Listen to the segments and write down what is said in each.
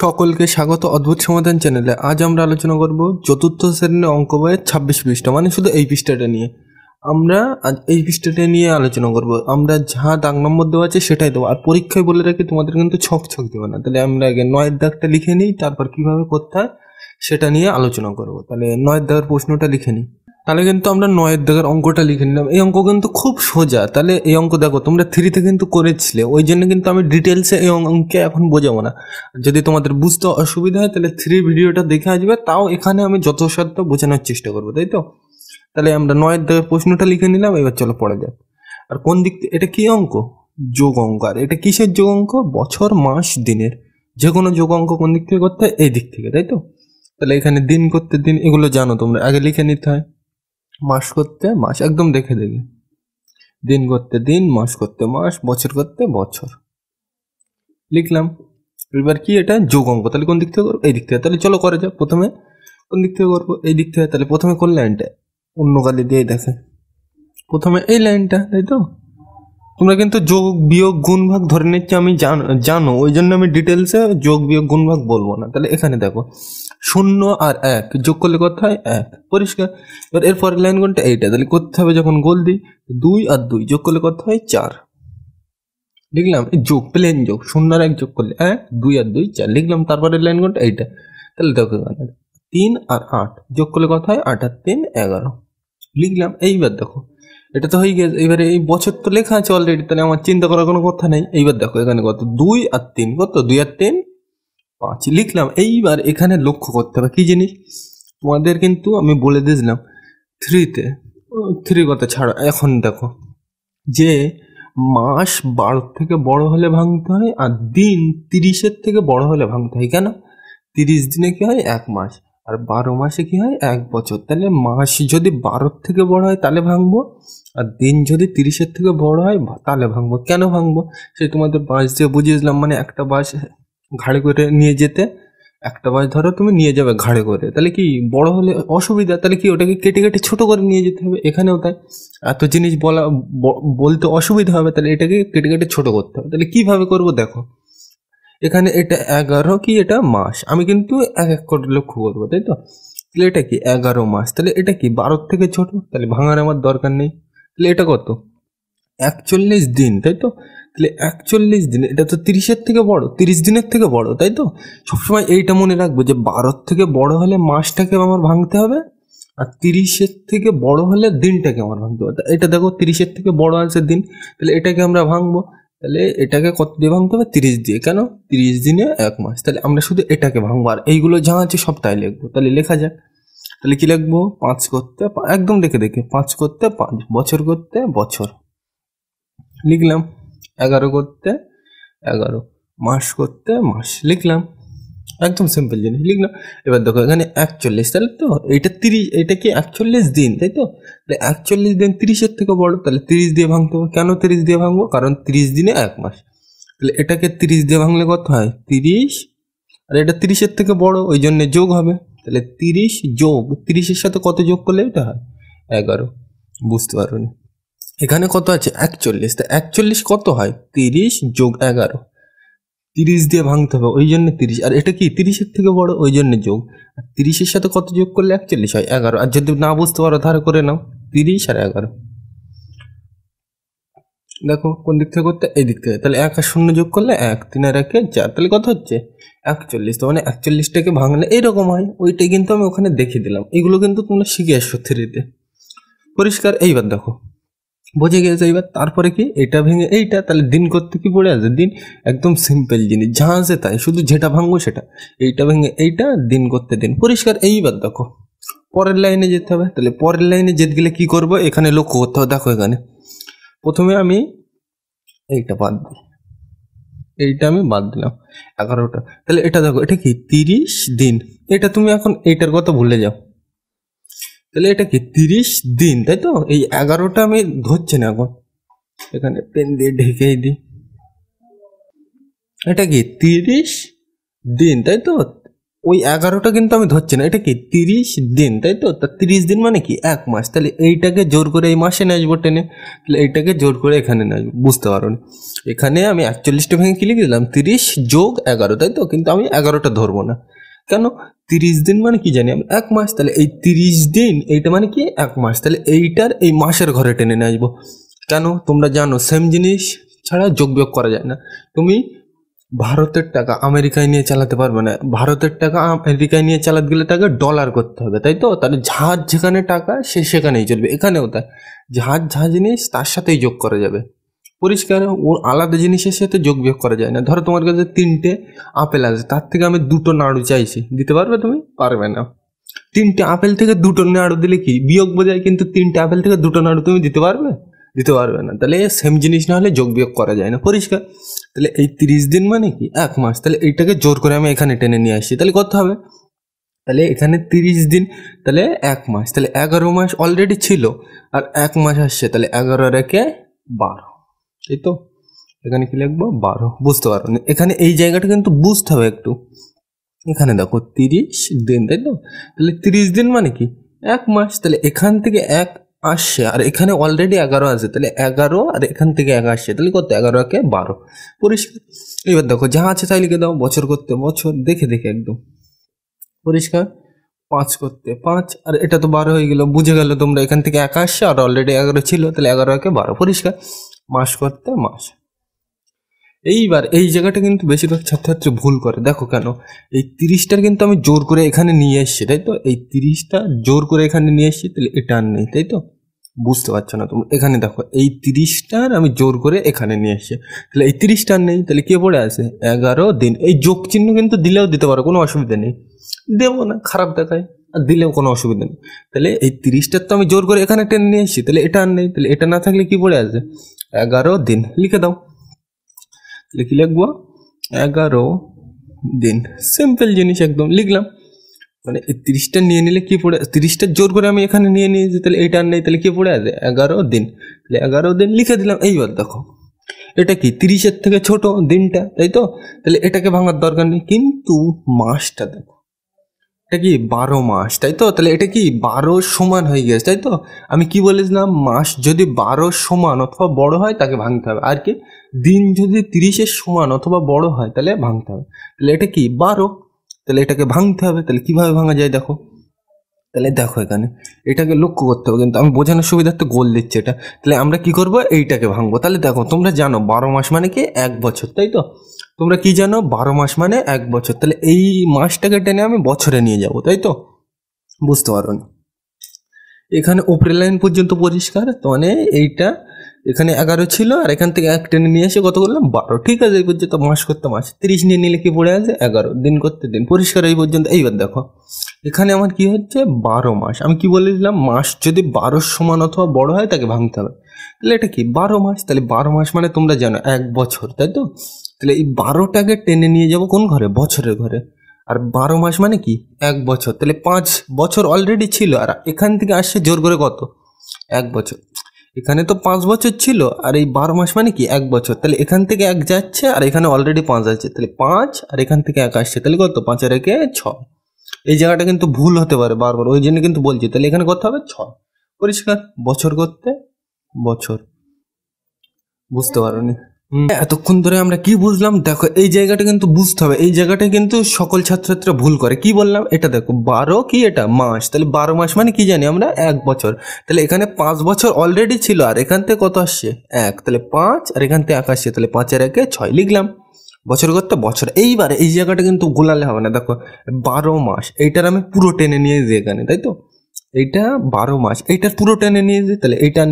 সকলকে স্বাগত অদ্ভুত সমাধান চ্যানেলে। আজ আমরা আলোচনা করব চতুর্থ শ্রেণীর অঙ্ক বইয়ের 26 পৃষ্ঠা, মানে শুধু এই পৃষ্ঠাটা নিয়ে। আমরা আজ এই পৃষ্ঠাটা নিয়ে আলোচনা করব। আমরা যা দাগ নম্বর দেওয়া আছে সেটাই দেবো, আর পরীক্ষায় বলে রাখি তোমাদের কিন্তু ছক ছক দেবো না। তাহলে আমরা আগে 9 দাগটা লিখে নিই, তারপর কিভাবে করতে হয় সেটা নিয়ে আলোচনা করব। তাহলে 9 দাগের প্রশ্নটা লিখে নিই। তাহলে কিন্তু আমরা 9 দাগের অঙ্কটা লিখে নিলাম। এই অঙ্ক কিন্তু খুব সোজা। তাহলে এই অঙ্ক দেখো, তোমরা 3তে কিন্তু করেছিলে, ওই জন্য কিন্তু আমি ডিটেলসে এই অঙ্কে এখন বোঝাবো না। যদি তোমাদের বুঝতে অসুবিধা হয় তাহলে 3 ভিডিওটা দেখে আসবে, তাও এখানে আমি যথাসাধ্য বোঝানোর চেষ্টা করবো, তাই তো? তাহলে আমরা 9 দাগের প্রশ্নটা লিখে নিলাম। এবার চলো পড়া যাক। আর কোন দিক থেকে এটা কি অঙ্ক? যোগ অঙ্ক। আর এটা কিসের যোগ অঙ্ক? বছর, মাস, দিনের। যে কোনো যোগ অঙ্ক কোন দিক থেকে করতে হয়? এই দিক থেকে, তাই তো? তাহলে এখানে দিন করতে দিন, এগুলো জানো তোমরা, আগে লিখে নিতে হয়। মাস করতে মাস, একদম দেখে দেখে। দিন করতে দিন, মাস করতে মাস, বছর করতে বছর লিখলাম। এবার কি এটা যোগ অঙ্ক। তাহলে কোন দিক থেকে করবো? এই দিক থেকে। তাহলে চলো করা যাক। প্রথমে কোন দিক থেকে করবো? এই দিক থেকে। তাহলে প্রথমে কোন লাইনটা? অন্য কালি দিয়ে দেখে প্রথমে এই লাইনটা, তাই তো? তোমরা কিন্তু যোগ বিয়োগ গুণ ভাগ ধরে নিচ্ছে, আমি জানো, ওই জন্য আমি ডিটেলসে যোগ বিয়োগ গুণ ভাগ বলবো না। তাহলে এখানে দেখো 0 আর 1 যোগ করলে কত হয়? 1, পরিষ্কার। এবার এরপরের লাইন কোনটা? এইটা। তাহলে করতে হবে যখন গোল দিই, 2 আর 2 যোগ করলে কত হয়? 4 লিখলাম। এই যোগ, প্লেন যোগ, 0 আর 1 যোগ করলে 1, 2 আর 2 4 লিখলাম। তারপরের লাইন কোনটা? এইটা। তাহলে দেখো 3 আর 8 যোগ করলে কত হয়? 8 আর 3 11 লিখলাম। এইবার দেখো এটা তো হয়ে গেছে। এবারে এই বছর তো লেখা আছে অলরেডি, তাহলে আমার চিন্তা করার কোনো কথা নেই। এইবার দেখো এখানে কত? 2 আর 3 কত? 2 আর 3 5 লিখলাম। এইবার এখানে লক্ষ্য করতে হবে কি জিনিস, তোমাদের কিন্তু আমি বলে দিয়েছিলাম 3তে। 3 কথা ছাড়ো, এখন দেখো যে মাস 12 থেকে বড় হলে ভাঙতে হয়, আর দিন 30-এর থেকে বড় হলে ভাঙতে হয়। কেন? 30 দিনে কি হয়? 1 মাস। আর 12 মাসে কি হয়? 1 বছর। তাহলে মাস যদি 12 থেকে বড় হয় তাহলে ভাঙবো, আর দিন যদি 30-এর থেকে বড় হয় তাহলে ভাঙবো। কেন ভাঙবো সে তোমাদের বাঁশ দিয়ে বুঝিয়েছিলাম। মানে একটা বাঁশ ঘাড়ে করে নিয়ে যেতে, একটা বাঁশ ধরো তুমি নিয়ে যাবে ঘাড়ে করে, তাহলে কি বড় হলে অসুবিধা, তাহলে কি ওটাকে কেটে কেটে ছোট করে নিয়ে যেতে হবে। এখানেও তাই, এত জিনিস বলতে অসুবিধা হবে, তাহলে এটাকে কেটে কেটে ছোট করতে হবে। তাহলে কিভাবে করব দেখো, এখানে এটা 11 কি এটা মাস, আমি কিন্তু এক এক করে লক্ষ্য করবো, তাই তো? তাহলে এটা কি 11 মাস, তাহলে এটা কি 12 থেকে ছোট, তাহলে ভাঙার আমার দরকার নেই। তাহলে এটা কত? 41 দিন, তাই তো? তাহলে 41 দিন, এটা তো 30-এর থেকে বড়, 30 দিনের থেকে বড়, তাই তো? সবসময় এইটা মনে রাখবো যে 12 থেকে বড় হলে মাসটাকে আমার ভাঙতে হবে, আর 30-এর থেকে বড় হলে দিনটাকে আমার ভাঙতে হবে। এটা দেখো 30-এর থেকে বড় আছে দিন, তাহলে এটাকে আমরা ভাঙবো। তাহলে এটাকে কত দিয়ে ভাঙতে হবে? 30 দিয়ে। কেন? 30 দিনে 1 মাস। তাহলে আমরা শুধু এটাকে ভাঙবো, আর এইগুলো যা আছে সব তাই লিখবো। তাহলে লেখা যাক। তাহলে কি লিখবো? 5 করতে একদম দেখে দেখে, 5 করতে 5, বছর করতে বছর লিখলাম। 11 করতে 11, মাস করতে মাস লিখলাম। একদম সিম্পল জিনিস লিখলাম। এবার দেখো এখানে 41, তাহলে তো এটা 30, এটা কি 41 দিন, তাই তো? 41 দিন 30-এর থেকে বড়, তাহলে 30 দিয়ে ভাঙতে হবে। কেন 30 দিয়ে ভাঙবো? কারণ 30 দিনে 1 মাস। তাহলে এটাকে 30 দিয়ে ভাঙলে কত হয়? 30, আর এটা 30-এর থেকে বড়, ওই জন্য যোগ হবে। তাহলে 30 যোগ 30-এর সাথে কত যোগ করলে এটা হয়? 11। বুঝতে পারোনি? এখানে কত আছে? 41। তা 41 কত হয়? 30 যোগ 11, 30 দিয়ে ভাঙতে হবে, ওই জন্য 30। আর এটা কি 30-এর থেকে বড়, ওই জন্য যোগ। আর 30-এর সাথে কত যোগ করলে 41 হয়? 11। আর যদি না বুঝতে পারো ধারে করে নাও, 30 আর 11। দেখো কোন দিক থেকে করতে? এই দিক থেকে। তাহলে 1 আর 0 যোগ করলে 1, 3 আর 1 4, তাহলে কত হচ্ছে? 41। তো মানে 41টাকে ভাঙলে এইরকম হয়, ওইটাই কিন্তু আমি ওখানে দেখিয়ে দিলাম। এগুলো কিন্তু তোমরা শিখে আসছো 3তে, পরিষ্কার? এইবার দেখো বুঝে গেছে। এইবার তারপরে কি? এটা ভেঙে এইটা, তাহলে দিন করতে কি পড়ে আছে? দিন। একদম সিম্পল জিনিস, যা আছে তাই, শুধু যেটা ভাঙবো সেটা। এইটা ভেঙে এইটা, দিন করতে দিন, পরিষ্কার? এইবার দেখো পরের লাইনে যেতে হবে। তাহলে পরের লাইনে যেতে গেলে কি করবো? এখানে লক্ষ্য করতে হবে। দেখো এখানে প্রথমে আমি এইটা বাদ দিই, এইটা আমি বাদ দিলাম, 11টা। তাহলে এটা দেখো, এটা কি 30 দিন। এটা তুমি এখন এইটার কথা ভুলে যাও। তাহলে এটা কি 30 দিন, তাই তো? এই 11টা আমি ধরছি না এখন, এখানে পেন দিয়ে ঢেকেই দিই। এটা কি 30 দিন, তাই তো? ওই 11টা কিন্তু আমি ধরছি না, এটা কি 30 দিন, তাই তো? তা 30 দিন মানে কি 1 মাস, তাহলে এইটাকে জোর করে এই মাসে নিয়ে আসবো টেনে, তাহলে এইটাকে জোর করে এখানে নিয়ে আসবো, বুঝতে পারো না? এখানে আমি 41টা ভেঙে কি লিখে দিলাম 30 যোগ 11, তাই তো? কিন্তু আমি 11টা ধরবো না, কেন? 30 দিন মানে কি জানি আমি 1 মাস, তাহলে এই 30 দিন এইটা মানে কি 1 মাস, তাহলে এইটার এই মাসের ঘরে টেনে নিয়ে আসবো। কেন? তোমরা জানো সেম জিনিস ছাড়া যোগ বিয়োগ করা যায় না। তুমি ভারতের টাকা আমেরিকায় নিয়ে চালাতে পারবে না, ভারতের টাকা আমেরিকায় নিয়ে চালাতে গেলে তাকে ডলার করতে হবে, তাই তো? তাহলে যার যেখানে টাকা সে সেখানেই চলবে, এখানেও তাই, যার যা জিনিস তার সাথেই যোগ করা যাবে, পরিষ্কার। ওর আলাদা জিনিসের সাথে যোগ বিয়োগ করা যায় না। ধরো তোমার কাছে 3টে আপেল আছে, তার থেকে আমি 2টো নাড়ু চাইছি, দিতে পারবে তুমি? পারবে না। 3টে আপেল থেকে 2টো নাড়ু দিলে কি বিয়োগ বোঝায়, কিন্তু 3টে আপেল থেকে 2টো নাড়ু তুমি দিতে পারবে? দিতে পারবে না। তাহলে সেম জিনিস না হলে যোগ বিয়োগ করা যায় না, পরিষ্কার। তাহলে এই 30 দিন মানে কি 1 মাস, তাহলে এইটাকে জোর করে আমি এখানে টেনে নিয়ে আসছি, তাহলে কত হবে? তাহলে এখানে 30 দিন, তাহলে 1 মাস, তাহলে 11 মাস অলরেডি ছিল, আর 1 মাস আসছে, তাহলে 11 রেখে 12, এই তো? এখানে কি লিখবো 12, বুঝতে পারো? এখানে এই জায়গাটা কিন্তু বুঝতে হবে একটু। এখানে দেখো 30 দিন, তাই তো? তাহলে 30 দিন মানে কি 1 মাস, তাহলে এখান থেকে 1 আসছে, আর এখানে অলরেডি 11 আছে, তাহলে 11 আর এখান থেকে 1 আসছে, তাহলে কত? 11 কে 12, পরিষ্কার। এবার দেখো যা আছে তাই লিখে দাও, বছর করতে বছর, দেখে দেখে একদম পরিষ্কার। 5 করতে 5, আর এটা তো 12 হয়ে গেল, বুঝে গেল তোমরা? এখান থেকে 1 আসছে আর অলরেডি 11 ছিল, তাহলে 11 কে 12, পরিষ্কার। মাস করতে মাস। এইবার এই জায়গাটা কিন্তু বেশিরভাগ ছাত্রছাত্রী ভুল করে, দেখো কেন? এই 30টার কিন্তু আমি জোর করে এখানে নিয়ে এসছি, তাই তো? এই 30টা জোর করে এখানে নিয়ে এসছি, তাহলে এটা আর নেই, তাই তো? বুঝতে পারছো না তুমি? এখানে দেখো এই 30টার আমি জোর করে এখানে নিয়ে এসছি, তাহলে এই 30টার নেই, তাহলে কে পড়ে আছে? 11 দিন। এই যোগ চিহ্ন কিন্তু দিলেও দিতে পারো, কোনো অসুবিধা নেই, দেবো না, খারাপ দেখায়, আর দিলেও কোনো অসুবিধা নেই। তাহলে এই 30টার তো আমি জোর করে এখানে টেনে নিয়ে এসছি, তাহলে এটা আর নেই, তাহলে এটা না থাকলে কি পড়ে আছে? 11 দিন, লিখে দাও। লিখে লিখবো 11 দিন, সিম্পল জিনিস একদম লিখলাম। মানে এই 30টা নিয়ে নিলে কি পড়ে, 30টা জোর করে আমি এখানে নিয়ে নিয়েছি, তাহলে এটা আর নেই, তাহলে কি পড়ে আছে? 11 দিন, তাহলে 11 দিন লিখে দিলাম। এইবার দেখো এটা কি 30-এর থেকে ছোট দিনটা, তাই তো? তাহলে এটাকে ভাঙার দরকার নেই, কিন্তু মাসটা দেখো, এটা কি 12 মাস, তাই তো? তাহলে এটা কি 12 সমান হয়ে গেছে, তাই তো? আমি কি বলেছিলাম? মাস যদি 12 সমান অথবা বড় হয় তাকে ভাঙতে হবে, আর কি দিন যদি 30-এর সমান অথবা বড় হয় তাহলে ভাঙতে হবে। তাহলে এটা কি 12, তাহলে এটাকে ভাঙতে হবে। তাহলে কিভাবে ভাঙা যায় দেখো, তাহলে দেখো এখানে এটাকে লক্ষ্য করতে হবে, কিন্তু আমি বোঝানোর সুবিধার্থে গোল দিচ্ছি এটা। তাহলে আমরা কি করব? এইটাকে ভাঙবো। তাহলে দেখো তোমরা জানো 12 মাস মানে কি 1 বছর, তাই তো? তোমরা কি জানো? 12 মাস মানে 1 বছর, তাহলে এই মাসটাকে টেনে আমি বছরে নিয়ে যাব, তাই তো? বুঝতে পারো না? এখানে উপরের লাইন পর্যন্ত পরিষ্কার তো, মানে এইটা এখানে 11 ছিল, আর এখান থেকে 1 টেনে নিয়ে এসে কত করলাম? 12, ঠিক আছে। এই পর্যন্ত মাস করতে মাস, 30 নিয়ে নিলে কি পড়ে আছে? 11 দিন করতে দিন, পরিষ্কার এই পর্যন্ত। এইবার দেখো এখানে আমার কি হচ্ছে? 12 মাস। আমি কি বলেছিলাম? মাস যদি 12 সমান অথবা বড় হয় তাকে ভাঙতে হবে, তাহলে এটা কি 12 মাস। তাহলে 12 মাস মানে তোমরা জানো 1 বছর, তাই তো? তাহলে এই 12টাকে টেনে নিয়ে যাব কোন ঘরে? বছরের ঘরে। আর 12 মাস মানে কি 1 বছর, তাহলে 5 বছর অলরেডি ছিল, আর এখান থেকে আসছে জোর করে কত? 1 বছর। এখানে তো 5 বছর ছিল, আর এই 12 মাস মানে কি 1 বছর, তাহলে এখান থেকে 1 যাচ্ছে, আর এখানে অলরেডি 5 আছে, তাহলে 5, আর এখান থেকে 1 আসছে, তাহলে কত? 5 আর 1 6। এই জায়গাটা কিন্তু ভুল হতে পারে বারবার, ওই জন্য কিন্তু বলছি। তাহলে এখানে করতে হবে 6, পরিষ্কার। বছর করতে বছর, বুঝতে পারোনি? এতক্ষণ ধরে আমরা কি বুঝলাম দেখো, এই জায়গাটা কিন্তু বুঝতে হবে। এই জায়গাটা কিন্তু সকল ছাত্রছাত্রীরা ভুল করে। কি বললাম? এটা দেখো 12 কি এটা মাস, তাহলে 12 মাস মানে কি জানি আমরা? 1 বছর। তাহলে এখানে 5 বছর অলরেডি ছিল, আর এখান থেকে কত আসছে? 1, তাহলে 5, আর এখান থেকে 1 আসছে, তাহলে 5 আর 1 6 লিখলাম। বছর করতে বছর। এইবারে এই জায়গাটা কিন্তু গোলালে হবে না, দেখো 12 মাস এইটার আমি পুরো টেনে নিয়েছি এখানে, তাই তো? এইটা 12 মাস, এইটার পুরো টেনে নিয়েছি, তাহলে এইটা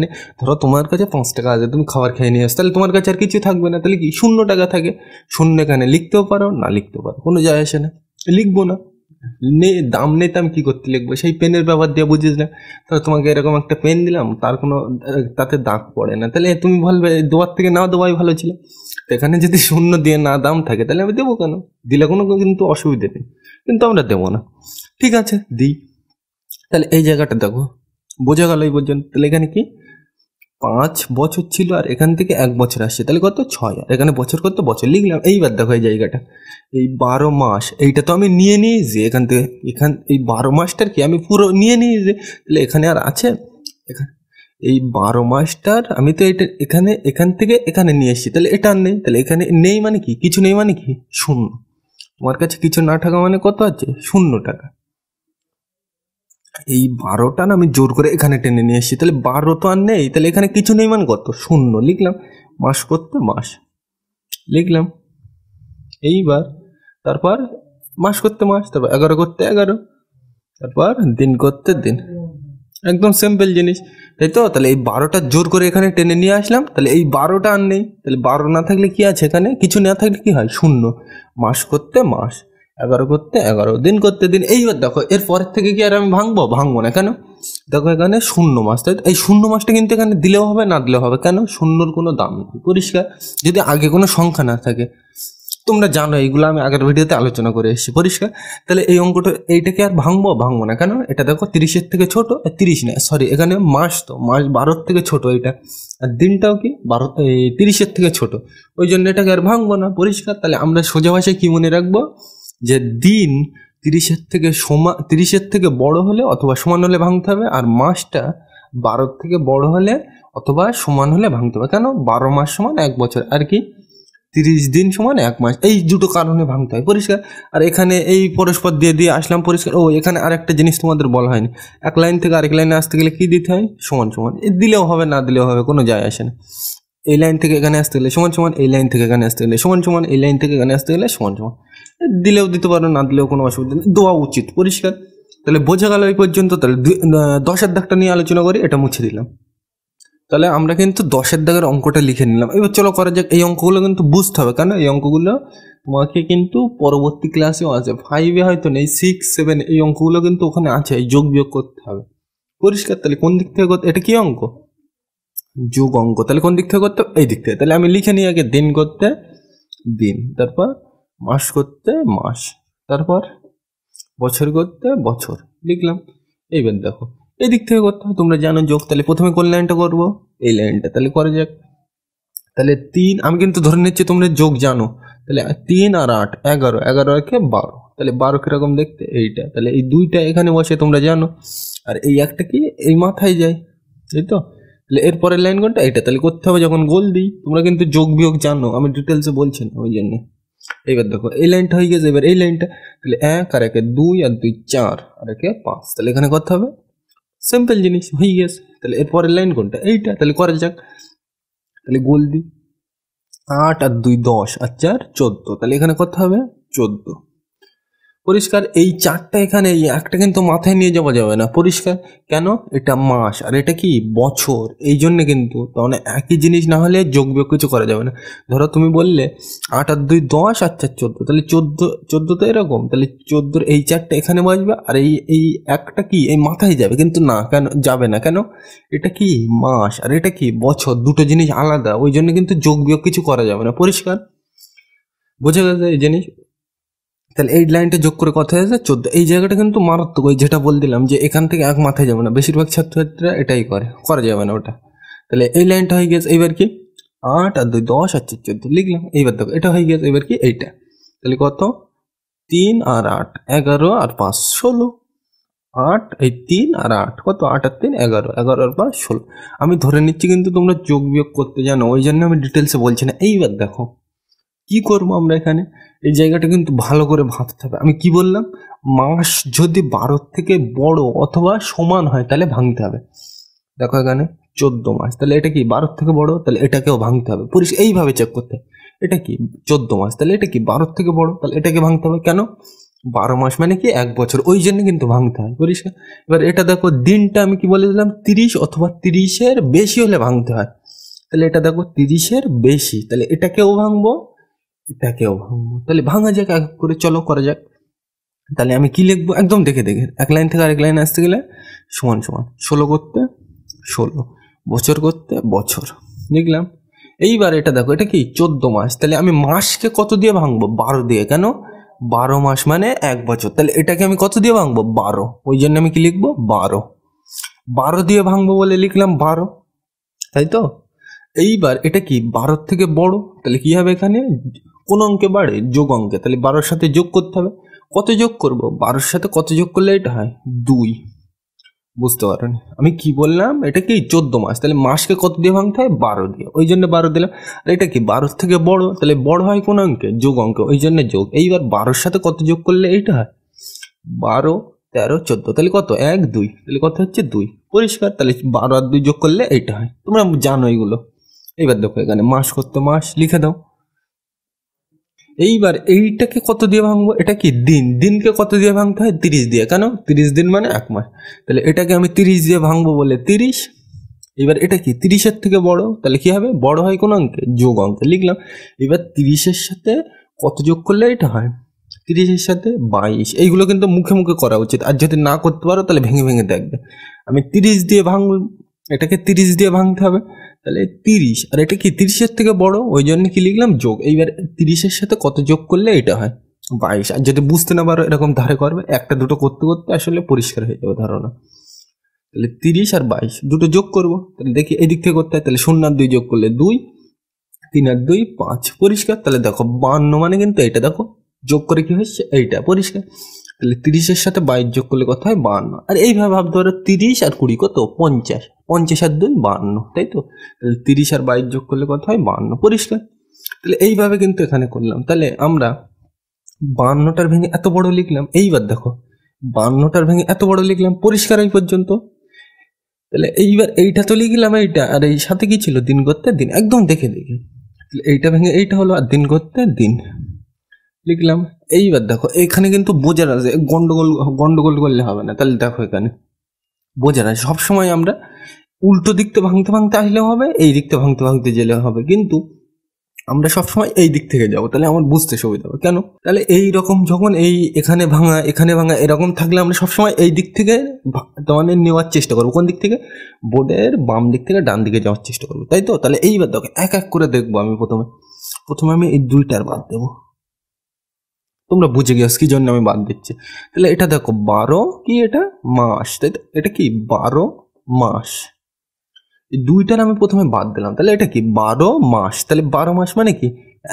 ধরো তোমার কাছে 5 টাকা আছে, তুমি খাবার খেয়ে নিয়ে আসো, তাহলে তোমার কাছে আর কিছু থাকবে না, তাহলে কি 0 টাকা থাকে। শূন্য এখানে লিখতেও পারো, না লিখতেও পারো, কোনো যায় আসে না, লিখবো না। দাম নেই তো আমি কি করতে লিখবো? সেই পেনের ব্যবহার দিয়ে বুঝিস না। তাহলে তোমাকে এরকম একটা পেন দিলাম, তার কোনো তাতে দাগ পড়ে না, তাহলে তুমি বলবে দেওয়ার থেকে না দেওয়াই ভালো ছিল। তো এখানে যদি 0 দিয়ে না দাম থাকে তাহলে আমি দেবো কেন? দিলে কোনো কিন্তু অসুবিধা নেই, কিন্তু আমরা দেবো না। ঠিক আছে, দিই। তাহলে এই জায়গাটা দেখো, বোঝা গেল এই পর্যন্ত? তাহলে এখানে কি 5 বছর ছিল আর এখান থেকে 1 বছর আসছে, তাহলে কত 6, আর এখানে বছর কত বছর লিখলাম। এইবার দেখো এই জায়গাটা, এই 12 মাস এইটা তো আমি নিয়ে নিয়েছি এখান থেকে, এই 12 মাসটার কি আমি পুরো নিয়ে নিয়েছি, তাহলে এখানে আর আছে এখানে এই 12 মাসটার আমি তো এটা এখান থেকে এখানে নিয়ে এসেছি, তাহলে এটা আর নেই, তাহলে এখানে নেই মানে কি, কিছু নেই মানে কি শূন্য। তোমার কাছে কিছু না থাকা মানে কত আছে 0 টাকা। এই 12টা না আমি জোর করে এখানে টেনে নিয়ে এসেছি, তাহলে 12 তো আর নেই, তাহলে এখানে কিছু নেই মানে কত 0 লিখলাম। মাস করতে মাস লিখলাম। এইবার তারপর মাস করতে মাস, তারপর 11 করতে 11, তারপর দিন করতে দিন, একদম সিম্পল জিনিস, তাই তো। তাহলে এই 12টা জোর করে এখানে টেনে নিয়ে আসলাম, তাহলে এই 12টা আর নেই, তাহলে 12 না থাকলে কি আছে এখানে, কিছু না থাকলে কি হয় 0। মাস করতে মাস, 11 করতে 11, দিন করতে দিন। এইবার দেখো এর পরের থেকে কি আর আমি ভাঙবো না, কেন দেখো এখানে 0 মাস, তাই এই 0 মাসটা কিন্তু এখানে দিলেও হবে না দিলেও হবে, কেন 0-র কোনো দাম নেই, পরিষ্কার। যদি আগে কোনো সংখ্যা না থাকে, তোমরা জানো এইগুলো আমি আগের ভিডিওতে আলোচনা করে এসেছি, পরিষ্কার। তাহলে এই অঙ্কটা এইটাকে আর ভাঙবো না, কেন এটা দেখো 30-এর থেকে ছোট, 30 না সরি, এখানে মাস তো মাস 12-র থেকে ছোট এটা, আর দিনটাও কি 30-এর থেকে ছোট, ওই জন্য এটাকে আর ভাঙবো না, পরিষ্কার। তাহলে আমরা সোজা ভাষায় কি মনে রাখবো, যে দিন 30-এর থেকে বড় হলে অথবা সমান হলে ভাঙতে হবে, আর মাসটা 12-র থেকে বড় হলে অথবা সমান হলে ভাঙতে হবে, কেন 12 মাস সমান 1 বছর, আর কি 30 দিন সমান 1 মাস, এই দুটো কারণে ভাঙতে হয়, পরিষ্কার। আর এখানে এই পরস্পর দিয়ে আসলাম, পরিষ্কার। ও এখানে আরেকটা জিনিস তোমাদের বলা হয়নি, এক লাইন থেকে আরেক লাইনে আসতে গেলে কি দিতে হয়, সমান সমান। দিলেও হবে না দিলেও হবে, কোনো যায় আসে না। এই লাইন থেকে এখানে আসতে গেলে সমান সমান, এই লাইন থেকে এখানে আসতে গেলে সমান সমান, এই লাইন থেকে এখানে আসতে গেলে সমান সমান। দিলেও দিতে পারো, না দিলেও কোনো অসুবিধা নেই, দেওয়া উচিত, পরিষ্কার। তাহলে বোঝা গেল এই পর্যন্ত। তাহলে 10-এর দাগটা নিয়ে আলোচনা করি, এটা মুছে দিলাম। তাহলে আমরা কিন্তু 10-এর দাগের অঙ্কটা লিখে নিলাম। এবার চলো করা যাক। এই অঙ্কগুলো কিন্তু বুঝতে হবে, কেন এই অঙ্কগুলো তোমাকে কিন্তু পরবর্তী ক্লাসেও আছে, 5-এ হয়তো নেই, 6, 7 এই অঙ্কগুলো কিন্তু ওখানে আছে, এই যোগ বিয়োগ করতে হবে, পরিষ্কার। তাহলে কোন দিক থেকে করতে, এটা কি অঙ্ক, যোগ অঙ্ক, তাহলে কোন দিক থেকে করতে, এই দিক থেকে। তাহলে আমি লিখে নিই আগে, দিন করতে দিন, তারপর মাস করতে মাস, তারপর বছর করতে বছর লিখলাম। এইবার দেখো এই দিক থেকে করতে হবে, তোমরা জানো যোগ। তাহলে প্রথমে কোন লাইনটা করবো, এই লাইনটা, তাহলে করা যাক। তাহলে 3, আমি কিন্তু ধরে নিচ্ছি তোমরা যোগ জানো, তাহলে 3 আর 8 11, 11 একে 12, তাহলে 12 কিরকম দেখতে এইটা, তাহলে এই দুইটা এখানে বসে তোমরা জানো, আর এই একটা কি এই মাথায় যায়, তাই তো। তাহলে এরপরের লাইন কোনটা, এইটা, তাহলে করতে হবে যখন গোল দিই। তোমরা কিন্তু যোগ বিয়োগ জানো, আমি ডিটেলসে বলছি না ওই জন্য। এইবার দেখো এই লাইনটা হয়ে গেছে, এবার এই লাইনটা, তাহলে 1 আর 1 2 আর 2 4 আর 1 5, তাহলে এখানে করতে হবে, সিম্পল জিনিস হয়ে গেছে। তাহলে এরপরের লাইন কোনটা, এইটা, তাহলে করা যাক। তাহলে গোল দিই, 8 আর 2 10 আর 4 14, তাহলে এখানে করতে হবে 14, পরিষ্কার। এই 4টা এখানে, এই একটা কিন্তু মাথায় নিয়ে যাওয়া যাবে না, পরিষ্কার। কেন, এটা মাস আর এটা কি বছর, এই জন্য কিন্তু তাহলে একই জিনিস না হলে যোগ বিয়োগ কিছু করা যাবে না। ধরো তুমি বললে 8 আর 2 10 আর 4 14, তাহলে 14 তো এরকম, তাহলে 14 এই 4টা এখানে বসবে, আর এই একটা কি এই মাথায় যাবে, কিন্তু না, কেন যাবে না, কেন এটা কি মাস আর এটা কি বছর, দুটো জিনিস আলাদা, ওই জন্য কিন্তু যোগ বিয়োগ কিছু করা যাবে না, পরিষ্কার। বোঝা গেছে এই জিনিস। তাহলে এই লাইনটা যোগ করে কত হয়েছে 14, এই জায়গাটা কিন্তু মারাত্মক, ওই যেটা বল দিলাম যে এখান থেকে এক মাথায় যাবে না, বেশিরভাগ ছাত্রছাত্রীরা এটাই করা যাবে না ওটা। তাহলে এই লাইনটা হয়ে গেছে, এইবার কি 8 আর 2 10 আর 4 14 লিখলাম। এইবার দেখো এটা হয়ে গেছে, এবার কি এইটা, তাহলে কত 3 আর 8 11 আর 5 16, 8 এই 3 আর 8 কত, 8 আর 3 11, 11 আর 5 16। আমি ধরে নিচ্ছি কিন্তু তোমরা যোগ বিয়োগ করতে জানো, ওই জন্য আমি ডিটেলসে বলছি না। এইবার দেখো কি করবো আমরা এখানে, এই জায়গাটা কিন্তু ভালো করে ভাবতে হবে। আমি কি বললাম, মাস যদি 12 থেকে বড় অথবা সমান হয় তাহলে ভাঙতে হবে। দেখো এখানে 14 মাস, তাহলে এটা কি 12 থেকে বড়, তাহলে এটাকেও ভাঙতে হবে, এইভাবে চেক করতে হবে। এটা কি 14 মাস, তাহলে এটা কি 12 থেকে বড়, তাহলে এটাকে ভাঙতে হবে, কেন 12 মাস মানে কি 1 বছর, ওই জন্য কিন্তু ভাঙতে হয়, পরিষ্কার। এবার এটা দেখো দিনটা আমি কি বলে দিলাম 30 অথবা 30-এর বেশি হলে ভাঙতে হয়, তাহলে এটা দেখো 30-এর বেশি, তাহলে এটাকেও ভাঙবো এটাকেও ভাঙবো, তাহলে ভাঙা যাক এক করে, চলো করা যাক। তাহলে আমি কি লিখবো, একদম দেখে দেখে, এক লাইন থেকে আরেক লাইনে আসতে গেলে সমান সমান, 16 করতে 16, বছর করতে বছর লিখলাম। এইবার এটা দেখো এটা কি 14 মাস, তাহলে আমি মাসকে কত দিয়ে ভাঙবো, 12 দিয়ে, কেন 12 মাস মানে 1 বছর, তাহলে এটাকে আমি কত দিয়ে ভাঙবো 12, ওই জন্য আমি কি লিখবো 12 দিয়ে ভাঙবো বলে লিখলাম 12। তাই তো। এইবার এটা কি 12 থেকে বড়, তাহলে কি হবে এখানে কোন অঙ্কে বাড়ে, যোগ অঙ্কে, তাহলে 12-র সাথে যোগ করতে হবে। কত যোগ করব, 12-র সাথে কত যোগ করলে এটা হয় 2। বুঝতে পারেন আমি কি বললাম, এটা কি 14 মাস, তাহলে মাসকে কত দিয়ে ভাঙতে হয় 12 দিয়ে, ওই জন্য 12 দিলাম। আর এটা কি 12 থেকে বড়, তাহলে বড় হয় কোন অঙ্কে, যোগ অঙ্কে, ওই জন্য যোগ। এইবার 12-র সাথে কত যোগ করলে এইটা হয় 12, 13, 14, তাহলে কত 1, 2, তাহলে কত হচ্ছে 2। পরিষ্কার, তাহলে 12 আর 2 যোগ করলে এইটা হয়, তোমরা জানো এগুলো। এইবার দেখো এখানে মাস করতে মাস লিখে দাও। এইবার এইটাকে কত দিয়ে ভাঙবো, এটা কি দিন, দিনকে কত দিয়ে ভাঙতে হয় 30 দিয়ে, কেন 30 দিন মানে 1 মাস, তাহলে এটাকে আমি 30 দিয়ে ভাঙবো বলে 30। এবার এটা কি 30-এর থেকে বড়, তাহলে কি হবে, বড় হয় কোন অঙ্কে, যোগ অঙ্কে, লিখলাম। এবার 30-এর সাথে কত যোগ করলে এটা হয়, 30-এর সাথে 22। এইগুলো কিন্তু মুখে মুখে করা উচিত, আর যদি না করতে পারো তাহলে ভেঙে ভেঙে দেখবে। আমি 30 দিয়ে ভাঙবো, এটাকে 30 দিয়ে ভাঙতে হবে, তাহলে 30, আর এটা কি 30-এর থেকে বড়, ওই জন্য কি লিখলাম যোগ। এইবার 30-এর সাথে কত যোগ করলে এটা হয় 22। আর যদি বুঝতে না পারো এরকম ধারে করবে, একটা দুটো করতে করতে আসলে পরিষ্কার হয়ে যাবে ধারণা। তাহলে 30 আর 22 দুটো যোগ করবো, তাহলে দেখি এই দিক থেকে করতে হয়, তাহলে 0 আর 2 যোগ করলে 2, 3 আর 2 5, পরিষ্কার। তাহলে দেখো 52 মানে কিন্তু এইটা দেখো যোগ করে কি হচ্ছে এইটা, পরিষ্কার। তাহলে 30-এর সাথে 22 যোগ করলে কত হয় 52। আর এইভাবে ভাবতে পারো 30 আর 20 কত 50, 50 আর 2 52, তাই তো। তাহলে 30 আর 22 যোগ করলে কত হয় 52, পরিষ্কার। তাহলে এইভাবে কিন্তু এখানে করলাম, তাহলে আমরা 52টার ভেঙে এত বড় লিখলাম। এইবার দেখো 52টার ভেঙে এত বড় লিখলাম, পরিষ্কার এই পর্যন্ত। তাহলে এইবার এইটা তো লিখলাম এইটা, আর এই সাথে কি ছিল দিন করতে দিন, একদম দেখে দেখে। তাহলে এইটা ভেঙে এইটা হলো, আর দিন করতে দিন লিখলাম। এইবার দেখো এখানে কিন্তু বোঝার আছে, গন্ডগোল গন্ডগোল করলে হবে না। তাহলে দেখো এখানে বোঝার আছে, সবসময় আমরা উল্টো দিকতে ভাঙতে ভাঙতে আসলেও হবে, এই দিকতে ভাঙতে ভাঙতে গেলেও হবে, কিন্তু আমরা সবসময় এই দিক থেকে যাব, তাহলে আমার বুঝতে সুবিধা হবে। কেন, তাহলে এই রকম যখন এই এখানে ভাঙা এরকম থাকলে আমরা সবসময় এই দিক থেকে মানে নেওয়ার চেষ্টা করবো, কোন দিক থেকে, বোর্ডের বাম দিক থেকে ডান দিকে যাওয়ার চেষ্টা করবো, তাই তো। তাহলে এইবার দেখো এক এক করে দেখবো। আমি প্রথমে আমি এই 2টার বাদ দেবো, তোমরা বুঝে গেছো কি জন্য আমি বাদ দিচ্ছি। তাহলে এটা দেখো 12 কি, এটা মাস, তাই তো, এটা কি 12 মাস, এই 2টার আমি প্রথমে বাদ দিলাম। তাহলে এটা কি 12 মাস, তাহলে 12 মাস মানে কি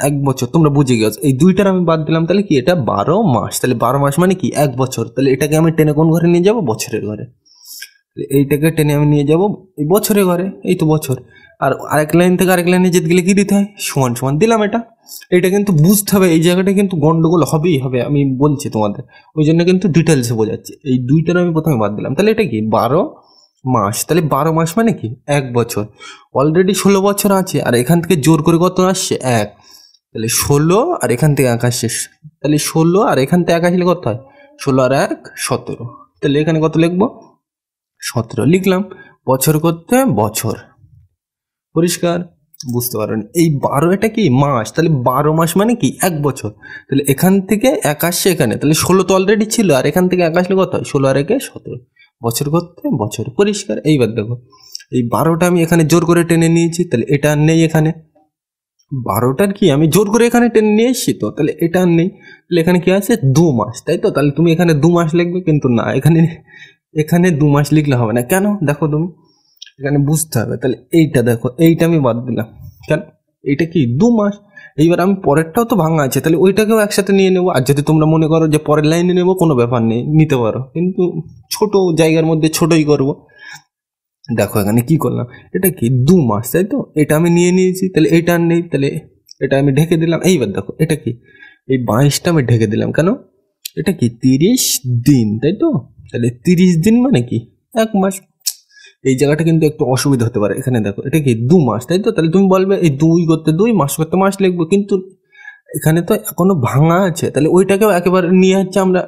1 বছর, তোমরা বুঝে গেছো। এই 2টার আমি বাদ দিলাম, তাহলে কি এটা 12 মাস, তাহলে 12 মাস মানে কি 1 বছর। তাহলে এটাকে আমি টেনে কোন ঘরে নিয়ে যাব, বছরের ঘরে। এইটাকে টেনে আমি নিয়ে যাব এই বছরের ঘরে, এই তো বছর। আর আরেক লাইন থেকে আরেক লাইনে যেতে গেলে কি দিতে হয়, সমান সমান দিলাম। এটা কিন্তু বুঝতে হবে, এই জায়গাটা কিন্তু গন্ডগোল হবেই হবে, আমি বলছি তোমাদের, ওই জন্য কিন্তু ডিটেলসে বোঝাচ্ছি। এই 2টার আমি প্রথমে বাদ দিলাম, তাহলে এটা কি 12 মাস, তাহলে 12 মাস মানে কি 1 বছর। অলরেডি 16 বছর আছে, আর এখান থেকে জোর করে কত আসছে 1, তাহলে 16, আর এখান থেকে 1 আসছে, তাহলে 16 আর এখান থেকে 1 আসলে কত হয়, 16 আর 1 17, তাহলে এখানে কত লিখবো 17 লিখলাম। বছর করতে বছর, পরিষ্কার, বুঝতে পারেন। এই 12 এটা কি মাস, তাহলে 12 মাস মানে কি 1 বছর। তাহলে এখান থেকে 1 আসছে এখানে, তাহলে 16 তো অলরেডি ছিল, আর এখান থেকে 1 আসলে কত হয়, 16 আর 1 17, বছর করতে বছর, পরিষ্কার। এইবার দেখো এই 12টা আমি এখানে জোর করে টেনে নিয়েছি, তাহলে এটা আর নেই এখানে। 12টার কি আমি জোর করে এখানে টেনে নিয়ে এসেছি, তো তাহলে এটা আর নেই। তাহলে এখানে কি আছে 2 মাস, তাই তো। তাহলে তুমি এখানে 2 মাস লিখবে, কিন্তু না, এখানে 2 মাস লিখলে হবে না। কেন, দেখো তুমি এখানে বুঝতে হবে। তাহলে এইটা দেখো, এইটা আমি বাদ দিলাম, কেন, এইটা কি 2 মাস। এইবার আমি পরেরটাও তো ভাঙা আছে, তাহলে ওইটাকেও একসাথে নিয়ে নেবো। আর যদি তোমরা মনে করো যে পরের লাইনে নেবো, কোনো ব্যাপার নেই, নিতে পারো, কিন্তু ছোট জায়গার মধ্যে ছোটই করব। দেখো এখানে কি করলাম, এটা কি 2 মাস, তাই তো, এটা আমি নিয়ে নিয়েছি, তাহলে এইটা আর নেই, তাহলে এটা আমি ঢেকে দিলাম। এইবার দেখো এটা কি, এই 22টা আমি ঢেকে দিলাম, কেন, এটা কি 30 দিন, তাই তো। তাহলে 30 দিন মানে কি 1 মাস। এই জায়গাটা কিন্তু একটু অসুবিধা হতে পারে। এখানে দেখো এটা কি 2 মাস, তাই তো। তাহলে তুমি বলবে এই 2 করতে 2, মাস করতে মাস লিখবো, কিন্তু এখানে তো এখনো ভাঙা আছে, তাহলে ওইটাকেও একেবারে নিয়ে হচ্ছে আমরা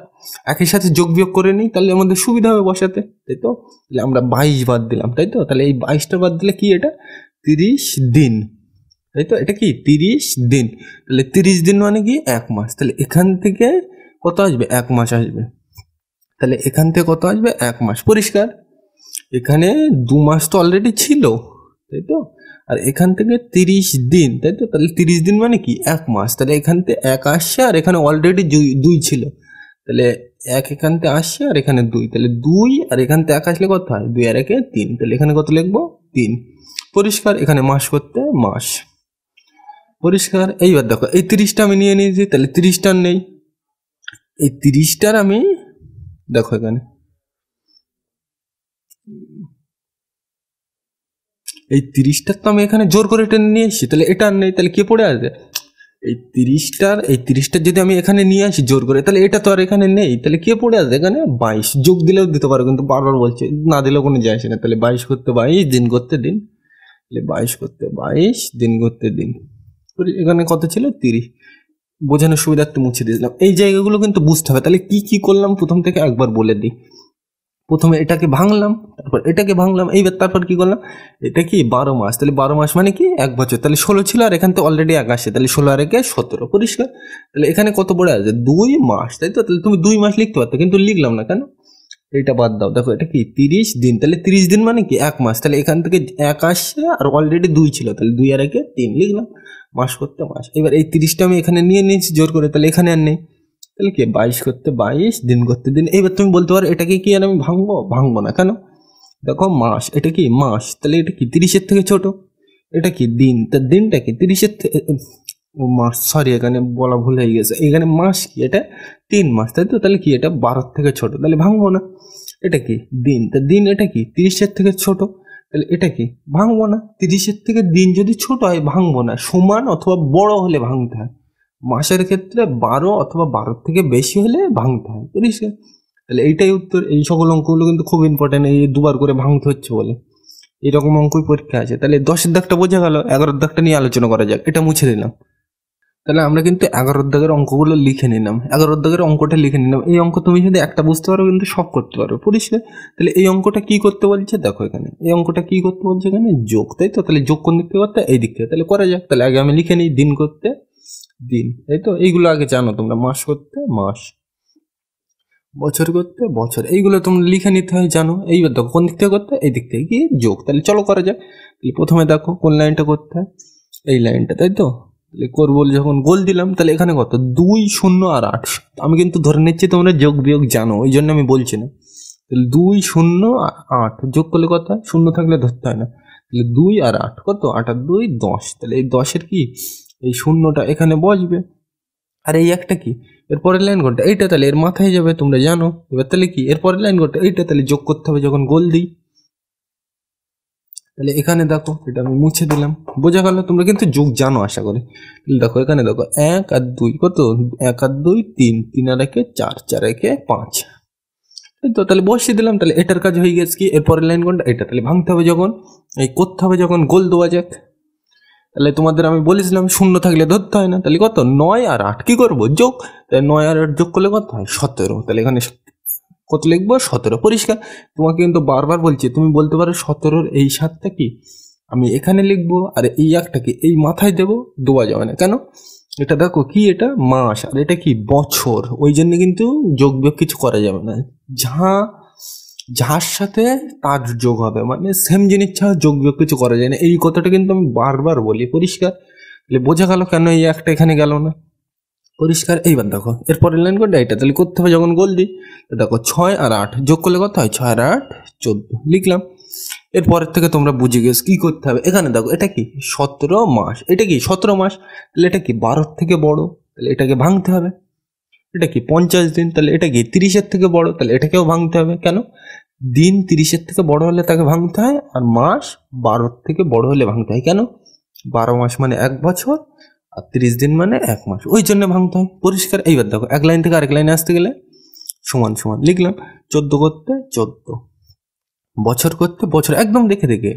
একই সাথে যোগ বিয়োগ করে নিই, তাহলে আমাদের সুবিধা হবে বসাতে, তাই তো। তাহলে আমরা 22 বাদ দিলাম, তাই তো। তাহলে এই 22টা বাদ দিলে কি, এটা 30 দিন, তাই তো। এটা কি 30 দিন, তাহলে 30 দিন মানে কি 1 মাস। তাহলে এখান থেকে কত আসবে, 1 মাস আসবে। তাহলে এখান থেকে কত আসবে, 1 মাস, পরিষ্কার। এখানে 2 মাস তো অলরেডি ছিল, তাই তো। আর এখান থেকে 30 দিন, তাই তো। তাহলে 30 দিন মানে কি 1 মাস। তাহলে এখান থেকে 1 আসছে, আর এখানে অলরেডি 2 ছিল, তাহলে 1 এখান থেকে আসছে, আর এখানে 2, তাহলে 2 আর এখান থেকে 1 আসলে কত হয়, 2 আর 1 3, তাহলে এখানে কত লিখবো 3, পরিষ্কার। এখানে মাস করতে মাস, পরিষ্কার। এইবার দেখো এই 30টা আমি নিয়ে নিয়েছি, তাহলে 30টার নেই, এই 30টার আমি দেখো এখানে এই 30টার তো আমি এখানে জোর করে টেনে নিয়ে এসেছি, তাহলে এটা আর নেই, তাহলে কে পড়ে আছে? এই 30টার যদি আমি এখানে নিয়ে আসি জোর করে, তাহলে এটা তো আর এখানে নেই, তাহলে কে পড়ে আছে এখানে? 22। যোগ দিলেও দিতে পারো, কিন্তু বারবার বলছে, না দিলেও কোনো যায় আসে না। তাহলে 22 করতে 22, দিন করতে দিন, তাহলে 22 করতে 22, দিন করতে দিন। এখানে কত ছিল? 30। বোঝানোর সুবিধার্থে মুছে দিয়েছিলাম। এই জায়গাগুলো কিন্তু বুঝতে হবে। তাহলে কি কি করলাম প্রথম থেকে একবার বলে দিই। প্রথমে এটাকে ভাঙলাম, তারপর এটাকে ভাঙলাম, এইবার তারপর কি করলাম? এটা কি 12 মাস, তাহলে 12 মাস মানে কি 1 বছর, তাহলে 16 ছিল, আর এখান থেকে অলরেডি 1 আসে, তাহলে 16 আর 1 17, পরিষ্কার। তাহলে এখানে কত পড়ে আছে? 2 মাস, তাই তো? তাহলে তুমি 2 মাস লিখতে পারতো, কিন্তু লিখলাম না কেন? এইটা বাদ দাও। দেখো এটা কি 30 দিন, তাহলে 30 দিন মানে কি 1 মাস, তাহলে এখান থেকে 1 আসছে, আর অলরেডি 2 ছিল, তাহলে 2 আর 1 3 লিখলাম, মাস করতে মাস। এবার এই 30টা আমি এখানে নিয়ে নিয়েছি জোর করে, তাহলে এখানে আর নেই, তাহলে কি 22 করতে 22, দিন করতে দিন। এবার তুমি বলতে পারো এটাকে কি আর আমি ভাঙবো? ভাঙবো না কেন? দেখো মাস, এটা কি মাস, তাহলে এটা কি 30-এর থেকে ছোট। এটা কি দিন, তা দিনটা কি 30-এর থেকে, ও মাস, সরি এখানে বলা ভুল হয়ে গেছে, এখানে মাস কি, এটা 3 মাস, তাই তো? তাহলে কি এটা 12 থেকে ছোট, তাহলে ভাঙবো না। এটা কি দিন, তা দিন এটা কি 30-এর থেকে ছোট, তাহলে এটা কি ভাঙবো না। 30-এর থেকে দিন যদি ছোট হয় ভাঙবো না, সমান অথবা বড় হলে ভাঙতে হয়। মাসের ক্ষেত্রে 12 অথবা 12 থেকে বেশি হলে ভাঙতে হয়, পরিষ্কার। তাহলে এইটাই উত্তর। এই সকল অঙ্কগুলো কিন্তু খুব ইম্পর্টেন্ট, এই দুবার করে ভাঙতে হচ্ছে বলে এরকম অঙ্কই পরীক্ষা আছে। তাহলে 10-এর দাগটা বোঝা গেল, 11-এর দাগটা নিয়ে আলোচনা করা যাক। এটা মুছে দিলাম। তাহলে আমরা কিন্তু 11-এর দাগের অঙ্কগুলো লিখে নিলাম, 11-এর দাগের অঙ্কটা লিখে নিলাম। এই অঙ্ক তুমি যদি একটা বুঝতে পারো কিন্তু সব করতে পারো, পরিষ্কার। তাহলে এই অঙ্কটা কি করতে বলছে দেখো, এখানে এই অঙ্কটা কি করতে বলছে, এখানে যোগ, তাই তো? তাহলে যোগ কোন দিক থেকে করতে? এই দিক থেকে, তাহলে করা যাক। তাহলে আগে আমি লিখে নিই, দিন করতে দিন, তাই তো? এইগুলো আগে জানো তোমরা, মাস করতে মাস, বছর করতে বছর, এইগুলো তোমরা লিখে নিতে হয়, জানো। এইবার দেখো কোন দিক থেকে করতে? এই দিক থেকে, কি যোগ। তাহলে চলো করা যাক। তাহলে প্রথমে দেখো কোন লাইনটা করতে হয়, এই লাইনটা, তাই তো? তাহলে করবো যখন গোল দিলাম, তাহলে এখানে কত? 2, 0 আর 8। আমি কিন্তু ধরে নিচ্ছি তোমরা যোগ বিয়োগ জানো, ওই জন্য আমি বলছি না। তাহলে 2, 0 আর 8 যোগ করলে কত হয়? 0 থাকলে ধরতে হয় না। তাহলে 2 আর 8 কত? 8 আর 2 10। তাহলে এই 10-এর কি এই শূন্যটা এখানে বসবে, আর এই একটা কি এরপরের লাইন কোনটা? এইটা, তাহলে এর মাথায় যাবে, তোমরা জানো। এবার তাহলে কি এরপরের লাইন কোনটা? এইটা, তাহলে যোগ করতে হবে যখন গোল দিই। তাহলে এখানে দেখো এটা আমি মুছে দিলাম, বোঝা গেল? তোমরা কিন্তু যোগ জানো আশা করি। তাহলে দেখো এখানে দেখো 1 আর 2 কত? 1 আর 2 3, 3 আর 1 4, 4 আর 1 5, তো তাহলে বসিয়ে দিলাম। তাহলে এটার কাজ হয়ে গেছে কি, এরপরের লাইন কোনটা? এটা। তাহলে ভাঙতে হবে যখন, এই করতে হবে যখন, গোল দেওয়া যাক। তাহলে তোমাদের আমি বলেছিলাম 0 থাকলে ধরতে হয় না। তাহলে কত? 9 আর 8 কি করবো? যোগ। তাহলে 9 আর 8 যোগ করলে কত হয়? 17। তাহলে এখানে কত লিখবো? 17, পরিষ্কার। তোমাকে কিন্তু বারবার বলছি, তুমি বলতে পারো 17-র এই 7টা কি আমি এখানে লিখবো, আর এই একটা কি এই মাথায় দেবো, দেওয়া যাবে না কেন? এটা দেখো কি, এটা মাস, আর এটা কি বছর, ওই জন্য কিন্তু যোগ বিয়োগ কিছু করা যাবে না। যার সাথে তার যোগ হবে, মানে সেম জিনিস ছাড়া যোগ বিয়োগ কিছু করা যায় না। এই কথাটা কিন্তু আমি বারবার বলি, পরিষ্কার। তাহলে বোঝা গেল কেন এই একটা এখানে গেল না, পরিষ্কার। এইবার দেখো এরপরের লাইন কোনটা? এটা। তাহলে করতে হবে যখন গোল দিই। দেখো 6 আর 8 যোগ করলে কত হয়? 6 আর 8 14 লিখলাম। এরপরের থেকে তোমরা বুঝে গেছো কি করতে হবে। এখানে দেখো এটা কি 17 মাস, এটা কি 17 মাস, তাহলে এটা কি 12 থেকে বড়, তাহলে এটাকে ভাঙতে হবে। এটা কি 50 দিন, তাহলে এটা কি 30-এর থেকে বড়, তাহলে এটাকেও ভাঙতে হবে। কেন? দিন 30-এর থেকে বড় হলে তাকে ভাঙতে হয়, আর মাস 12 থেকে বড় হলে ভাঙতে হয়। কেন? 12 মাস মানে 1 বছর, আর 30 দিন মানে 1 মাস, ওই জন্য ভাঙতে হয়, পরিষ্কার। এইবার দেখো এক লাইন থেকে আরেক লাইনে আসতে গেলে সমান সমান লিখলাম। 14 করতে 14, বছর করতে বছর, একদম দেখে দেখে।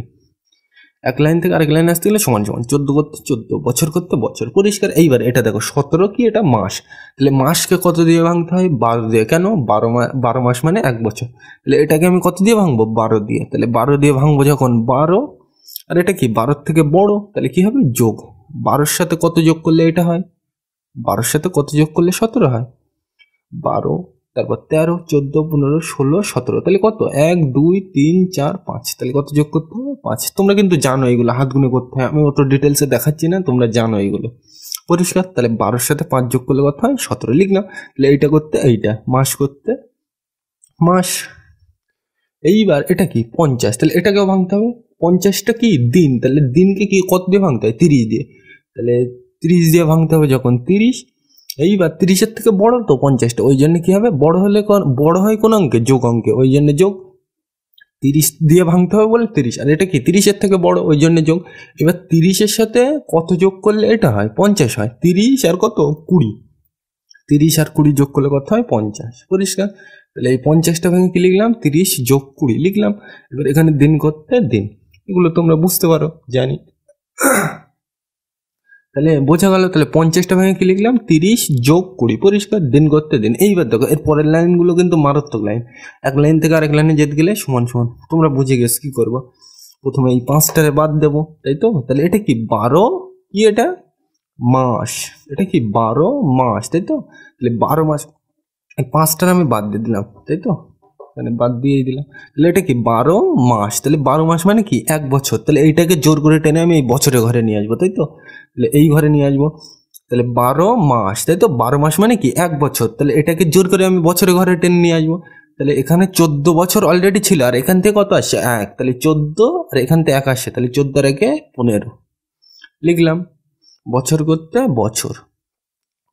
এক লাইন থেকে আরেক লাইনে আসতে গেলে সমান সমান, 14 করতে 14, বছর করতে বছর, পরিষ্কার। এইবার এটা দেখো 17 কি, এটা মাস, তাহলে মাসকে কত দিয়ে ভাঙতে হয়? 12 দিয়ে। কেন? 12 মাস মানে 1 বছর, তাহলে এটাকে আমি কত দিয়ে ভাঙবো? 12 দিয়ে। তাহলে 12 দিয়ে ভাঙবো যখন 12, আর এটা কি 12 থেকে বড়, তাহলে কি হবে? যোগ। 12-র সাথে কত যোগ করলে এটা হয়? 12-র সাথে কত যোগ করলে 17 হয়? 12, তারপর 13, 14, 15, 16, 17, তাহলে কত? 1, 2, 3, 4, 5, তাহলে কত যোগ করতে হবে? 5। তোমরা কিন্তু জানো এইগুলো হাত গুনে করতে হয়, আমি অত ডিটেলসে দেখাচ্ছি না, তোমরা জানো এইগুলো, পরিষ্কার। তাহলে 12-র সাথে 5 যোগ করলে কত হয়? 17 লিখলাম। তাহলে এইটা করতে এইটা, মাস করতে মাস। এইবার এটা কি 50, তাহলে এটাকেও ভাঙতে হবে। 50টা কি দিন, তাহলে দিনকে কি কত দিয়ে ভাঙতে হয়? 30 দিয়ে। তাহলে 30 দিয়ে ভাঙতে হবে যখন 30, এইবার 30-এর থেকে বড় তো 50টা, ওই জন্য কি হবে, বড় হলে বড় হয় কোন অঙ্কে? যোগ অঙ্কে, ওই জন্য যোগ। 30 দিয়ে ভাঙতে হবে বলে 30, আর এটা কি 30-এর থেকে বড়, ওই জন্য যোগ। এবার 30-এর সাথে কত যোগ করলে এটা হয়? 50 হয়। 30 আর কত? 20। 30 আর 20 যোগ করলে কত হয়? 50। পরিষ্কার? তাহলে এই 50টা ভেঙে কি লিখলাম? 30 যোগ 20 লিখলাম। এবার এখানে দিন করতে দিন, এগুলো তোমরা বুঝতে পারো জানি। তাহলে বোঝা গেল। তাহলে 50টা ভেঙে কি লিখলাম? 30 যোগ 20। পরিষ্কার? দিন করতে দিন। এইবার দেখো এর পরের লাইনগুলো কিন্তু মারাত্মক লাইন, এক লাইন থেকে আরেক লাইনে যেতে গেলে সমান সমান। তোমরা বুঝে গেছো কি করবো? প্রথমে এই 5টারে বাদ দেবো, তাই তো? তাহলে এটা কি 12, কি এটা? মাস। এটা কি 12 মাস, তাই তো? তাহলে 12 মাস, এই 5টার আমি বাদ দিয়ে দিলাম, তাই তো? মানে বাদ দিয়ে দিলাম। তাহলে এটা কি 12 মাস। তাহলে 12 মাস মানে কি 1 বছর। তাহলে এইটাকে জোর করে টেনে আমি এই বছরের ঘরে নিয়ে আসবো, তাই তো? তাহলে এই ঘরে নিয়ে আসবো। তাহলে 12 মাস, তাই তো? 12 মাস মানে কি 1 বছর। তাহলে এটাকে জোর করে আমি বছরের ঘরে টেনে নিয়ে আসবো। তাহলে এখানে 14 বছর অলরেডি ছিল, আর এখান থেকে কত আসছে? 1। তাহলে 14, আর এখান থেকে 1 আসছে, তাহলে 14 আর 1 15 লিখলাম। বছর করতে বছর।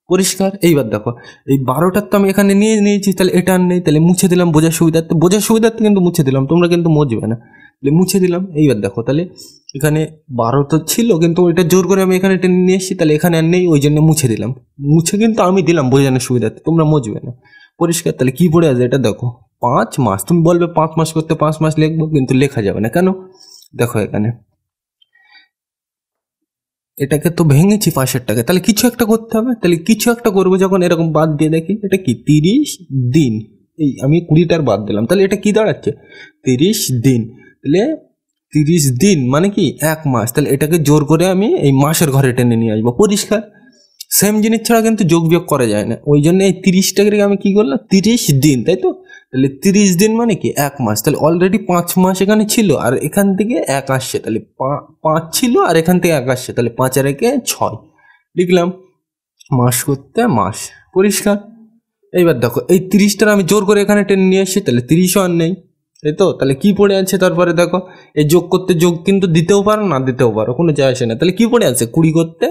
পরিষ্কার? এইবার দেখো এই 12টার তো আমি এখানে নিয়ে নিয়েছি, তাহলে এটা আর নেই, তাহলে মুছে দিলাম বোঝার সুবিধার্থে। বোঝার সুবিধার্থে কিন্তু মুছে দিলাম, তোমরা কিন্তু মুছবে না। তাহলে মুছে দিলাম। এইবার দেখো তাহলে এখানে 12 তো ছিল, কিন্তু এটা জোর করে আমি এখানে টেনে নিয়ে এসেছি, তাহলে এখানে আর নেই, ওই জন্য মুছে দিলাম। মুছে কিন্তু আমি দিলাম বোঝানোর সুবিধার্থে, তোমরা মুছবে না। পরিষ্কার? তাহলে কি পড়ে আছে এটা দেখো, 5 মাস। তুমি বলবে 5 মাস করতে 5 মাস লিখবো, কিন্তু লেখা যাবে না। কেন? দেখো এখানে এটাকে তো ভেঙেছি 5-টাকে, তাহলে কিছু একটা করতে হবে। তাহলে কিছু একটা করবো যখন এরকম বাদ দিয়ে দেখি, এটা কি 30 দিন। এই আমি 20টার বাদ দিলাম, তাহলে এটা কি দাঁড়াচ্ছে? 30 দিন। তাহলে 30 দিন মানে কি 1 মাস। তাহলে এটাকে জোর করে আমি এই মাসের ঘরে টেনে নিয়ে আসবো। পরিষ্কার? সেম জিনিস ছাড়া কিন্তু যোগ বিয়োগ করা যায় না, ওই জন্য এই 30টাকে আমি কি করলাম? 30 দিন, তাই তো? তাহলে 30 দিন মানে কি 1 মাস। তাহলে অলরেডি 5 মাস এখানে ছিল, আর এখান থেকে 1 আসছে, তাহলে 5 ছিল, আর এখান থেকে 1 আসছে, তাহলে 5 আর 1 6 লিখলাম। মাস করতে মাস। পরিষ্কার? এইবার দেখো এই 30টার আমি জোর করে এখানে টেনে নিয়ে আসছি, তাহলে 30ও আর নেই, তাই তো? তাহলে কি পড়ে আছে তারপরে দেখো, এই যোগ করতে যোগ কিন্তু দিতেও পারো না দিতেও পারো, কোনো যায় আসে না। তাহলে কি পড়ে আছে? 20 করতে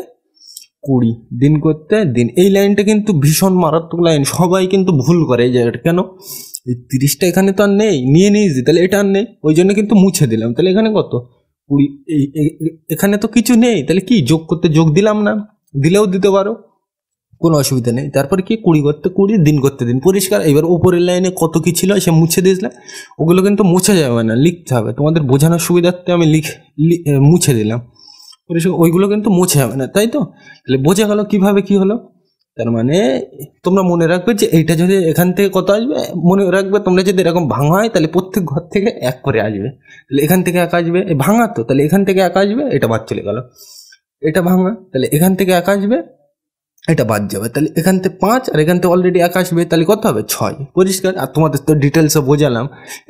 20, দিন করতে দিন। এই লাইনটা কিন্তু ভীষণ মারাত্মক লাইন, সবাই কিন্তু ভুল করে এই জায়গাটা। কেন? এই 30টা এখানে তো আর নেই, নিয়ে নিয়েছি, তাহলে এটা আর নেই, ওই জন্য কিন্তু মুছে দিলাম। তাহলে এখানে কত? 20। এখানে তো কিছু নেই, তাহলে কি যোগ করতে যোগ দিলাম না, দিলেও দিতে পারো, কোনো অসুবিধা নেই। তারপরে কি 20 করতে 20, দিন করতে দিন। পরিষ্কার? এবার উপরের লাইনে কত কি ছিল সে মুছে দিয়েছিলাম, ওগুলো কিন্তু মুছে যাবে না, লিখতে হবে। তোমাদের বোঝানোর সুবিধার্থে আমি মুছে দিলাম। পরিষ্কার? ওইগুলো কিন্তু মুছে যাবে না, তাই তো? তাহলে বোঝা গেল কিভাবে কি হলো। তার মানে তোমরা মনে রাখবে যে এইটা যদি এখান থেকে কত আসবে, মনে রাখবে তোমরা যদি এরকম ভাঙা হয়, তাহলে প্রত্যেক ঘর থেকে 1 করে আসবে। তাহলে এখান থেকে 1 আসবে, ভাঙা তো, তাহলে এখান থেকে 1 আসবে, এটা বাদ চলে গেল। এটা ভাঙা, তাহলে এখান থেকে 1 আসবে, এটা বাদ যাবে। তাহলে এখান থেকে 5, আর এখান থেকে অলরেডি 1 আসবে, তাহলে কত হবে? 6। পরিষ্কার? আর তোমাদের তো ডিটেলসে বোঝালাম,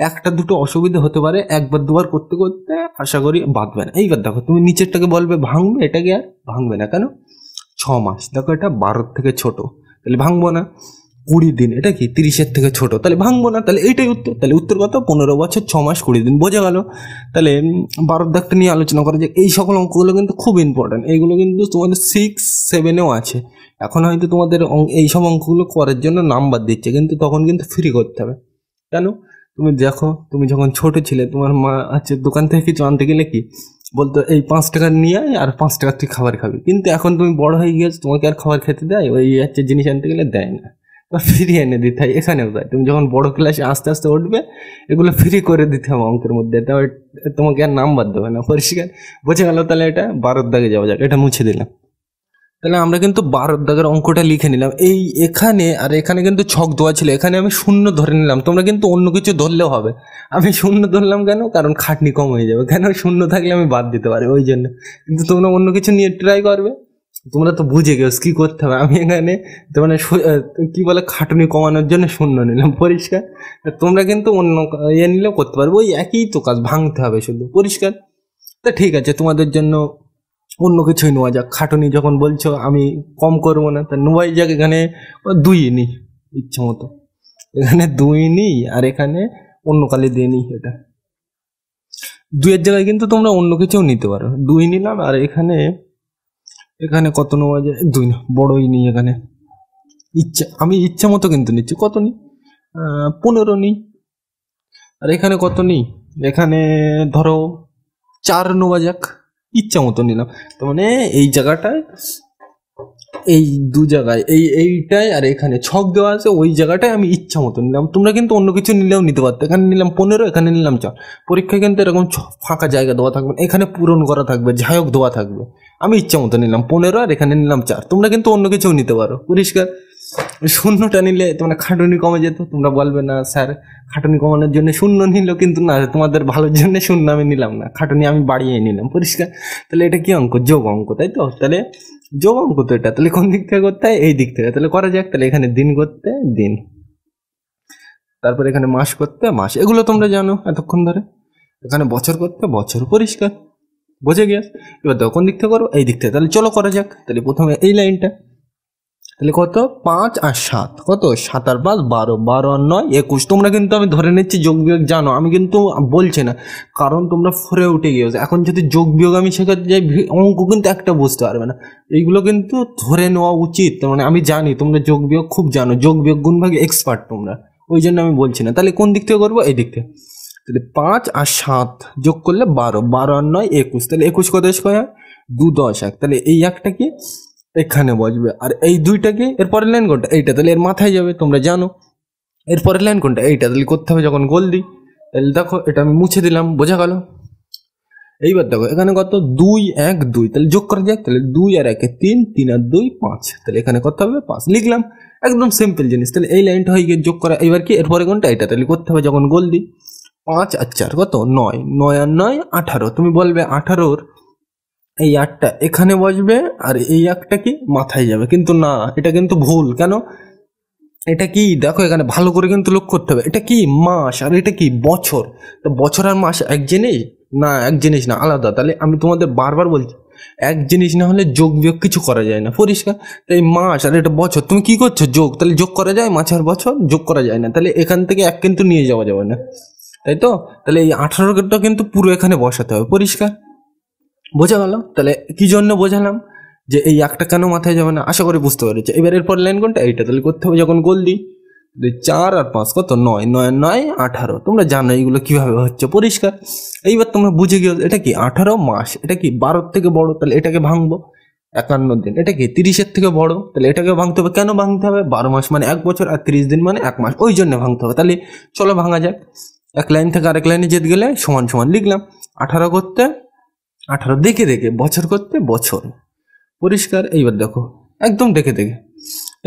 একটা দুটো অসুবিধা হতে পারে, একবার দুবার করতে করতে আশা করি বাঁধবে না। এইবার দেখো তুমি নিচেরটাকে বলবে ভাঙবে, এটাকে আর ভাঙবে না। কেন? 6 মাস। দেখো এটা 12 থেকে ছোট, তাহলে ভাঙবো না। 20 দিন, এটা কি 30-এর থেকে ছোট, তাহলে ভাঙবো না। তাহলে এইটাই উত্তর। তাহলে উত্তর কত? 15 বছর 6 মাস 20 দিন। বোঝা গেল? তাহলে 12 দাগটা নিয়ে আলোচনা করা যায়। এই সকল অঙ্কগুলো কিন্তু খুব ইম্পর্টেন্ট, এইগুলো কিন্তু তোমাদের 6-7-এও আছে। এখন হয়তো তোমাদের এইসব অঙ্কগুলো করার জন্য নাম্বার দিচ্ছে, কিন্তু তখন কিন্তু ফ্রি করতে হবে। কেন? তুমি দেখো, তুমি যখন ছোট ছিলে, তোমার মা আছে দোকান থেকে কিছু আনতে গেলে কি বলতো, এই 5 টাকা নিয়ে আয়, আর 5 টাকার তুই খাবার খাবি। কিন্তু এখন তুমি বড় হয়ে গিয়েছো, তোমাকে আর খাবার খেতে দেয়? ওই হচ্ছে জিনিস আনতে গেলে দেয় না, বা ফ্রি এনে দিতে হয়। এখানেও দেয়, তুমি যখন বড় ক্লাসে আস্তে আস্তে উঠবে, এগুলো ফ্রি করে দিতে হবে অঙ্কের মধ্যে, তবে তোমাকে আর নাম্বার দেবে না। পরিষ্কার? বোঝা গেল? তাহলে এটা 12 দাগে যাওয়া যাক, এটা মুছে দিলাম। তাহলে আমরা কিন্তু 12 দাগের অঙ্কটা লিখে নিলাম। এই এখানে আর এখানে কিন্তু ছক দেওয়া ছিল, এখানে আমি শূন্য ধরে নিলাম। তোমরা কিন্তু অন্য কিছু ধরলেও হবে, আমি শূন্য ধরলাম কেন? কারণ খাটনি কম হয়ে যাবে। কেন? শূন্য থাকলে আমি বাদ দিতে পারি, ওই জন্য। কিন্তু তোমরা অন্য কিছু নিয়ে ট্রাই করবে, তোমরা তো বুঝে গেছো কি করতে হবে। আমি এখানে তোমার কি বলে, খাটুনি কমানোর জন্য শূন্য নিলাম। পরিষ্কার? তোমরা কিন্তু অন্য নিলেও করতে পারবে, ওই একই তো কাজ, ভাঙতে হবে শুধু। পরিষ্কার? তা ঠিক আছে, তোমাদের জন্য অন্য কিছুই নেওয়া যাক। খাটুনি যখন বলছো আমি কম করবো না, তা নেওয়াই যাক। এখানে 2 নিই ইচ্ছে মতো, এখানে 2 নিই, আর এখানে অন্য কালি দিয়ে নিই। এটা দুইয়ের জায়গায় কিন্তু তোমরা অন্য কিছুও নিতে পারো। 2 নিলাম, আর এখানে এখানে কত নেওয়া যায়? 2 না, বড়ই নিই এখানে। আমি ইচ্ছা মতো কিন্তু নিচ্ছি। কত নিই? 15 নিই। আর এখানে কত নিই? এখানে ধরো 4 নেওয়া যাক, ইচ্ছা মতো নিলাম। তো মানে এই জায়গাটায়, এই 2 জায়গায়, এইটাই আর এখানে ছক দেওয়া আছে, ওই জায়গাটায় আমি ইচ্ছা মতো নিলাম। তোমরা কিন্তু অন্য কিছু নিলেও নিতে পারতো। এখানে নিলাম 15, এখানে নিলাম 4। পরীক্ষায় কিন্তু এরকম ফাঁকা জায়গা দেওয়া থাকবে, এখানে পূরণ করা থাকবে, যাই হোক দেওয়া থাকবে। আমি ইচ্ছা মতো নিলাম 15, আর এখানে নিলাম 4। তোমরা কিন্তু অন্য কিছুও নিতে পারো। পরিষ্কার? শূন্যটা নিলে তোমার খাটুনি কমে যেত। তোমরা বলবে না স্যার খাটুনি কমানোর জন্য শূন্য নিল, কিন্তু না, তোমাদের ভালোর জন্য শূন্য আমি নিলাম না, খাটুনি আমি বাড়িয়ে নিলাম। পরিষ্কার? তাহলে এটা কি অঙ্ক? যোগ অঙ্ক, তাই তো? তাহলে যোগ অঙ্ক তো এটা। তাহলে কোন দিক থেকে করতে হয়? এই দিক থেকে। তাহলে করা যাক। তাহলে এখানে দিন করতে দিন, তারপর এখানে মাস করতে মাস, এগুলো তোমরা জানো এতক্ষণ ধরে। এখানে বছর করতে বছর। পরিষ্কার? বুঝে গিয়ে এবার দেখো কোন দিক থেকে করবো? এই দিক থেকে। তাহলে চলো করা যাক। তাহলে প্রথমে এই লাইনটা, তাহলে কত? 5 আর 7, কত? 7 আর 5 12, 12 আর 9 21। তোমরা কিন্তু, আমি ধরে নিচ্ছি যোগ বিয়োগ জানো, আমি কিন্তু বলছি না, কারণ তোমরা 4-এ উঠে গিয়েছো। এখন যদি যোগ বিয়োগ আমি শেখাতে যাই, অঙ্ক কিন্তু একটা বুঝতে পারবে না। এইগুলো কিন্তু ধরে নেওয়া উচিত। মানে আমি জানি তোমরা যোগ বিয়োগ খুব জানো, যোগ বিয়োগ গুণ ভাগে এক্সপার্ট তোমরা, ওই জন্য আমি বলছি না। তাহলে কোন দিক থেকে করবো? এই দিক থেকে। তাহলে 5 আর 7 যোগ করলে 12, 12 আর 9 21। তাহলে 21 কত স্কোয়ার হয়? 2 10 1। তাহলে এই একটা কি এখানে বসবে, আর এই 2টাকে এরপরের লাইন কোনটা? এইটা। তাহলে এর মাথায় যাবে, তোমরা জানো। এরপরের লাইন কোনটা? এইটা। তাহলে করতে হবে যখন গোল দিই। তাহলে দেখো এটা আমি মুছে দিলাম, বোঝা গেল? এইবার দেখো এখানে কত? 2 1 2। তাহলে যোগ করা যাক। তাহলে 2 আর 1 3, 3 আর 2 5। তাহলে এখানে কত হবে? 5 লিখলাম। একদম সিম্পল জিনিস। তাহলে এই লাইনটা হয়ে গিয়ে যোগ করা। এবার কি এরপরে কোনটা? এটা। তাহলে করতে হবে যখন গোল দিই। 5 আর 4 কত? 9, 9 আর 9 18। তুমি বলবে 18-র এই 8টা এখানে বসবে, আর এই একটা কি মাথায় যাবে, কিন্তু না, এটা কিন্তু ভুল। কেন? এটা কি দেখো, এখানে ভালো করে কিন্তু লক্ষ্য করতে হবে। এটা কি মাস, আর এটা কি বছর। তো বছর আর মাস এক জিনিস না? এক জিনিস না, আলাদা। তাহলে আমি তোমাদের বারবার বলছি, এক জিনিস না হলে যোগ বিয়োগ কিছু করা যায় না। পরিষ্কার? তো এই মাস আর এটা বছর, তুমি কি করছো? যোগ। তাহলে যোগ করা যায়? মাস আর বছর যোগ করা যায় না। তাহলে এখান থেকে এক কিন্তু নিয়ে যাওয়া যাবে না, তাই তো? তাহলে এই 18টা কিন্তু পুরো এখানে বসাতে হবে। পরিষ্কার? বোঝা গেল? তাহলে কি জন্য বোঝালাম যে এই একটা কেন মাথায় যাবে না, আশা করি বুঝতে পেরেছে। এবার এরপর লাইন কোনটা? এইটা। তাহলে করতে হবে যখন গোল দিই। 4 আর 5 কত? 9, 9 আর 9 18। তোমরা জানো এইগুলো কিভাবে হচ্ছে। পরিষ্কার? এইবার তোমরা বুঝে গিয়ে এটা কি 18 মাস, এটা কি 12 থেকে বড়, তাহলে এটাকে ভাঙবো। 51 দিন, এটা কি 30-এর থেকে বড়, তাহলে এটাকে ভাঙতে হবে। কেন ভাঙতে হবে? 12 মাস মানে 1 বছর, আর 30 দিন মানে 1 মাস, ওই জন্য ভাঙতে হবে। তাহলে চলো ভাঙা যাক। এক লাইন থেকে আরেক লাইনে যেতে গেলে সমান সমান লিখলাম। 18 করতে 18 দেখে দেখে, বছর করতে বছর। পরিষ্কার? এইবার দেখো একদম দেখে দেখে।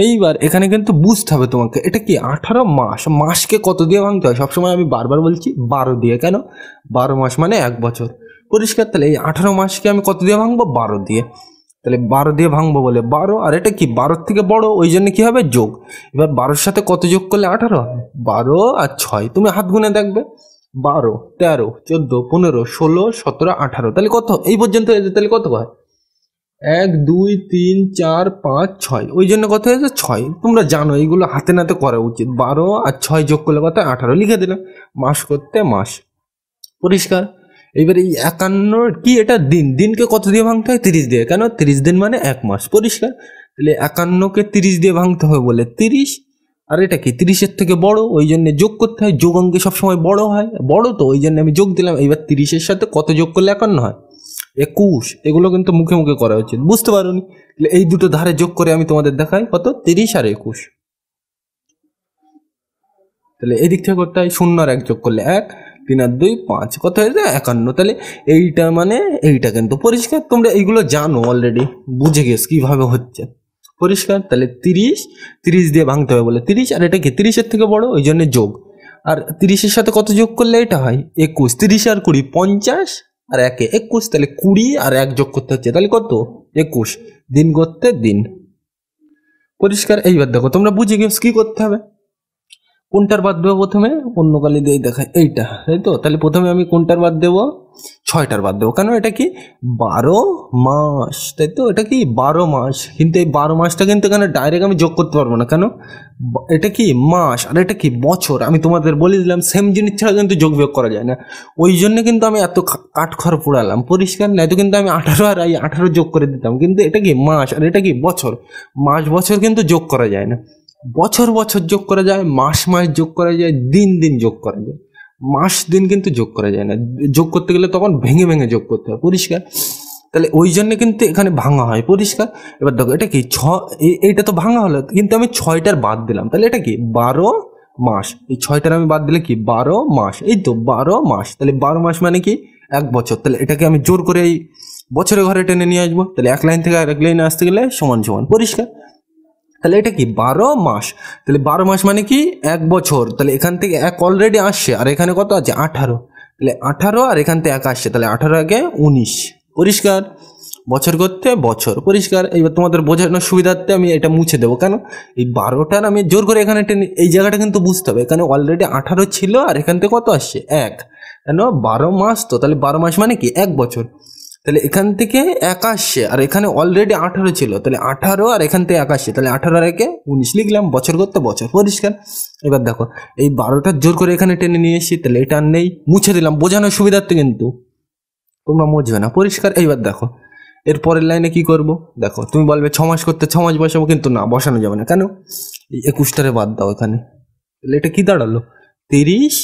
এইবার এখানে কিন্তু বুঝতে হবে তোমাকে, এটা কি 18 মাস, মাসকে কত দিয়ে ভাঙতে হয়? সবসময় আমি বারবার বলছি 12 দিয়ে। কেন? 12 মাস মানে 1 বছর। পরিষ্কার? তাহলে এই 18 মাসকে আমি কত দিয়ে ভাঙবো? 12 দিয়ে। তাহলে 12 দিয়ে ভাঙবো বলে 12, আর এটা কি 12 থেকে বড়, ওই জন্য কি হবে? যোগ। এবার 12-র সাথে কত যোগ করলে 18 হয়? 12 আর 6, তুমি হাত গুনে দেখবে। 12 13 14 15 16 17 18। তাহলে কত? এই পর্যন্ত। তাহলে কত হয়? 1 2 3 4 5 6, ওই জন্য কত হয়েছে? 6। তোমরা জানো এইগুলো হাতে নাতে করা উচিত। 12 আর 6 যোগ করলে কত? 18 লিখে দিলাম। মাস করতে মাস। পরিষ্কার? এইবার এই 51 কি, এটা দিন। দিনকে কত দিয়ে ভাঙতে হয়? 30 দিয়ে। কেন? 30 দিন মানে 1 মাস। পরিষ্কার? তাহলে 51কে 30 দিয়ে ভাঙতে হবে বলে 30, আর এটা কি 30-এর থেকে বড়, ওই জন্য যোগ করতে হয়। যোগ অঙ্কে সবসময় বড় হয়, বড় তো, ওই জন্য আমি যোগ দিলাম। এইবার 30-এর সাথে কত যোগ করলে 51 হয়? 21। এগুলো কিন্তু মুখে মুখে করা উচিত, বুঝতে পারোনি? এই দুটো ধারে যোগ করে আমি তোমাদের দেখাই কত? 30 আর 21। তাহলে এই দিক থেকে করতে হয় 0 আর 1 যোগ করলে 1, 3 আর 2 5, কত হয়েছে? 51। তাহলে এইটা মানে এইটা কিন্তু পরিষ্কার। তোমরা এইগুলো জানো অলরেডি, বুঝে গেছ কিভাবে হচ্ছে। পরিষ্কার? তাহলে 30 দিয়ে ভাঙতে হবে বলে 30, আর এটা কি 30-এর থেকে বড়, ওই জন্য যোগ। আর 30-এর সাথে কত যোগ করলে এটা হয়? 21। 30 আর 20 50, আর 1 21। তাহলে 20 আর 1 যোগ করতে হচ্ছে, তাহলে কত? 21। দিন করতে দিন। পরিষ্কার? এইবার দেখো তোমরা বুঝে গেছ কি করতে হবে। কোনটার বাদ দেবো প্রথমে? অন্য কালি দিয়ে দেখায় এইটা, তাই তো? তাহলে প্রথমে আমি কোনটার বাদ দেবো? 6টার বাদ দেবো। কেন? এটা কি 12 মাস, তাই তো? এটা কি 12 মাস, কিন্তু এই 12 মাসটা কিন্তু এখানে ডাইরেক্ট আমি যোগ করতে পারবো না। কেন? এটা কি মাস আর এটা কি বছর। আমি তোমাদের বলে দিলাম সেম জিনিস ছাড়া কিন্তু যোগ বিয়োগ করা যায় না। ওই জন্য কিন্তু আমি এত কাঠখড় পোড়ালাম, পরিষ্কার? না তো কিন্তু আমি 18 আর এই 18 যোগ করে দিতাম। কিন্তু এটা কি মাস আর এটা কি বছর। মাস বছর কিন্তু যোগ করা যায় না, বছর বছর যোগ করা যায়, মাস মাস যোগ করা যায়, দিন দিন যোগ করা যায়, মাস দিন কিন্তু যোগ করা যায় না। যোগ করতে গেলে তখন ভেঙে ভেঙে যোগ করতে হয়, পরিষ্কার? তাহলে ওই জন্য কিন্তু এখানে ভাঙা হয়, পরিষ্কার? এবার দেখো এটা কি এইটা তো ভাঙা হলো, কিন্তু আমি 6টার বাদ দিলাম, তাহলে এটা কি 12 মাস। এই 6টার আমি বাদ দিলে কি 12 মাস, এই তো 12 মাস। তাহলে 12 মাস মানে কি 1 বছর। তাহলে এটাকে আমি জোর করে এই বছরের ঘরে টেনে নিয়ে আসবো। তাহলে এক লাইন থেকে আরেক লাইনে আসতে গেলে সমান সমান, পরিষ্কার? তাহলে এটা কি 12 মাস। তাহলে 12 মাস মানে কি 1 বছর। তাহলে এখান থেকে 1 অলরেডি আসছে, আর এখানে কত আছে 18। তাহলে 18 আর এখান থেকে 1 আসছে, তাহলে 18 একে 19, পরিষ্কার? বছর করতে বছর, পরিষ্কার? এইবার তোমাদের বোঝানোর সুবিধার্থে আমি এটা মুছে দেবো। কেন? এই 12টার আমি জোর করে এখানে টেনে, এই জায়গাটা কিন্তু বুঝতে হবে। এখানে অলরেডি 18 ছিল আর এখান থেকে কত আসছে 1, কেন 12 মাস তো। তাহলে 12 মাস মানে কি 1 বছর। তাহলে এখান থেকে 1 আসছে আর এখানে অলরেডি 18 ছিল, তাহলে 18 আর এখান থেকে 1 আসছে, তাহলে 18 আর একে 19 লিখলাম, বছর করতে বছর, পরিষ্কার? এবার দেখো এই 12টা জোর করে এখানে টেনে নিয়ে এসেছি, তাহলে এটা আর নেই, মুছে দিলাম বোঝানোর সুবিধার্থে, কিন্তু তোমরা মুছবে না, পরিষ্কার? এইবার দেখো এর পরের লাইনে কি করব। দেখো তুমি বলবে 6 মাস করতে 6 মাস বসাবো, কিন্তু না, বসানো যাবে না। কেন? এই 21টারে বাদ দাও এখানে। তাহলে এটা কি দাঁড়ালো 30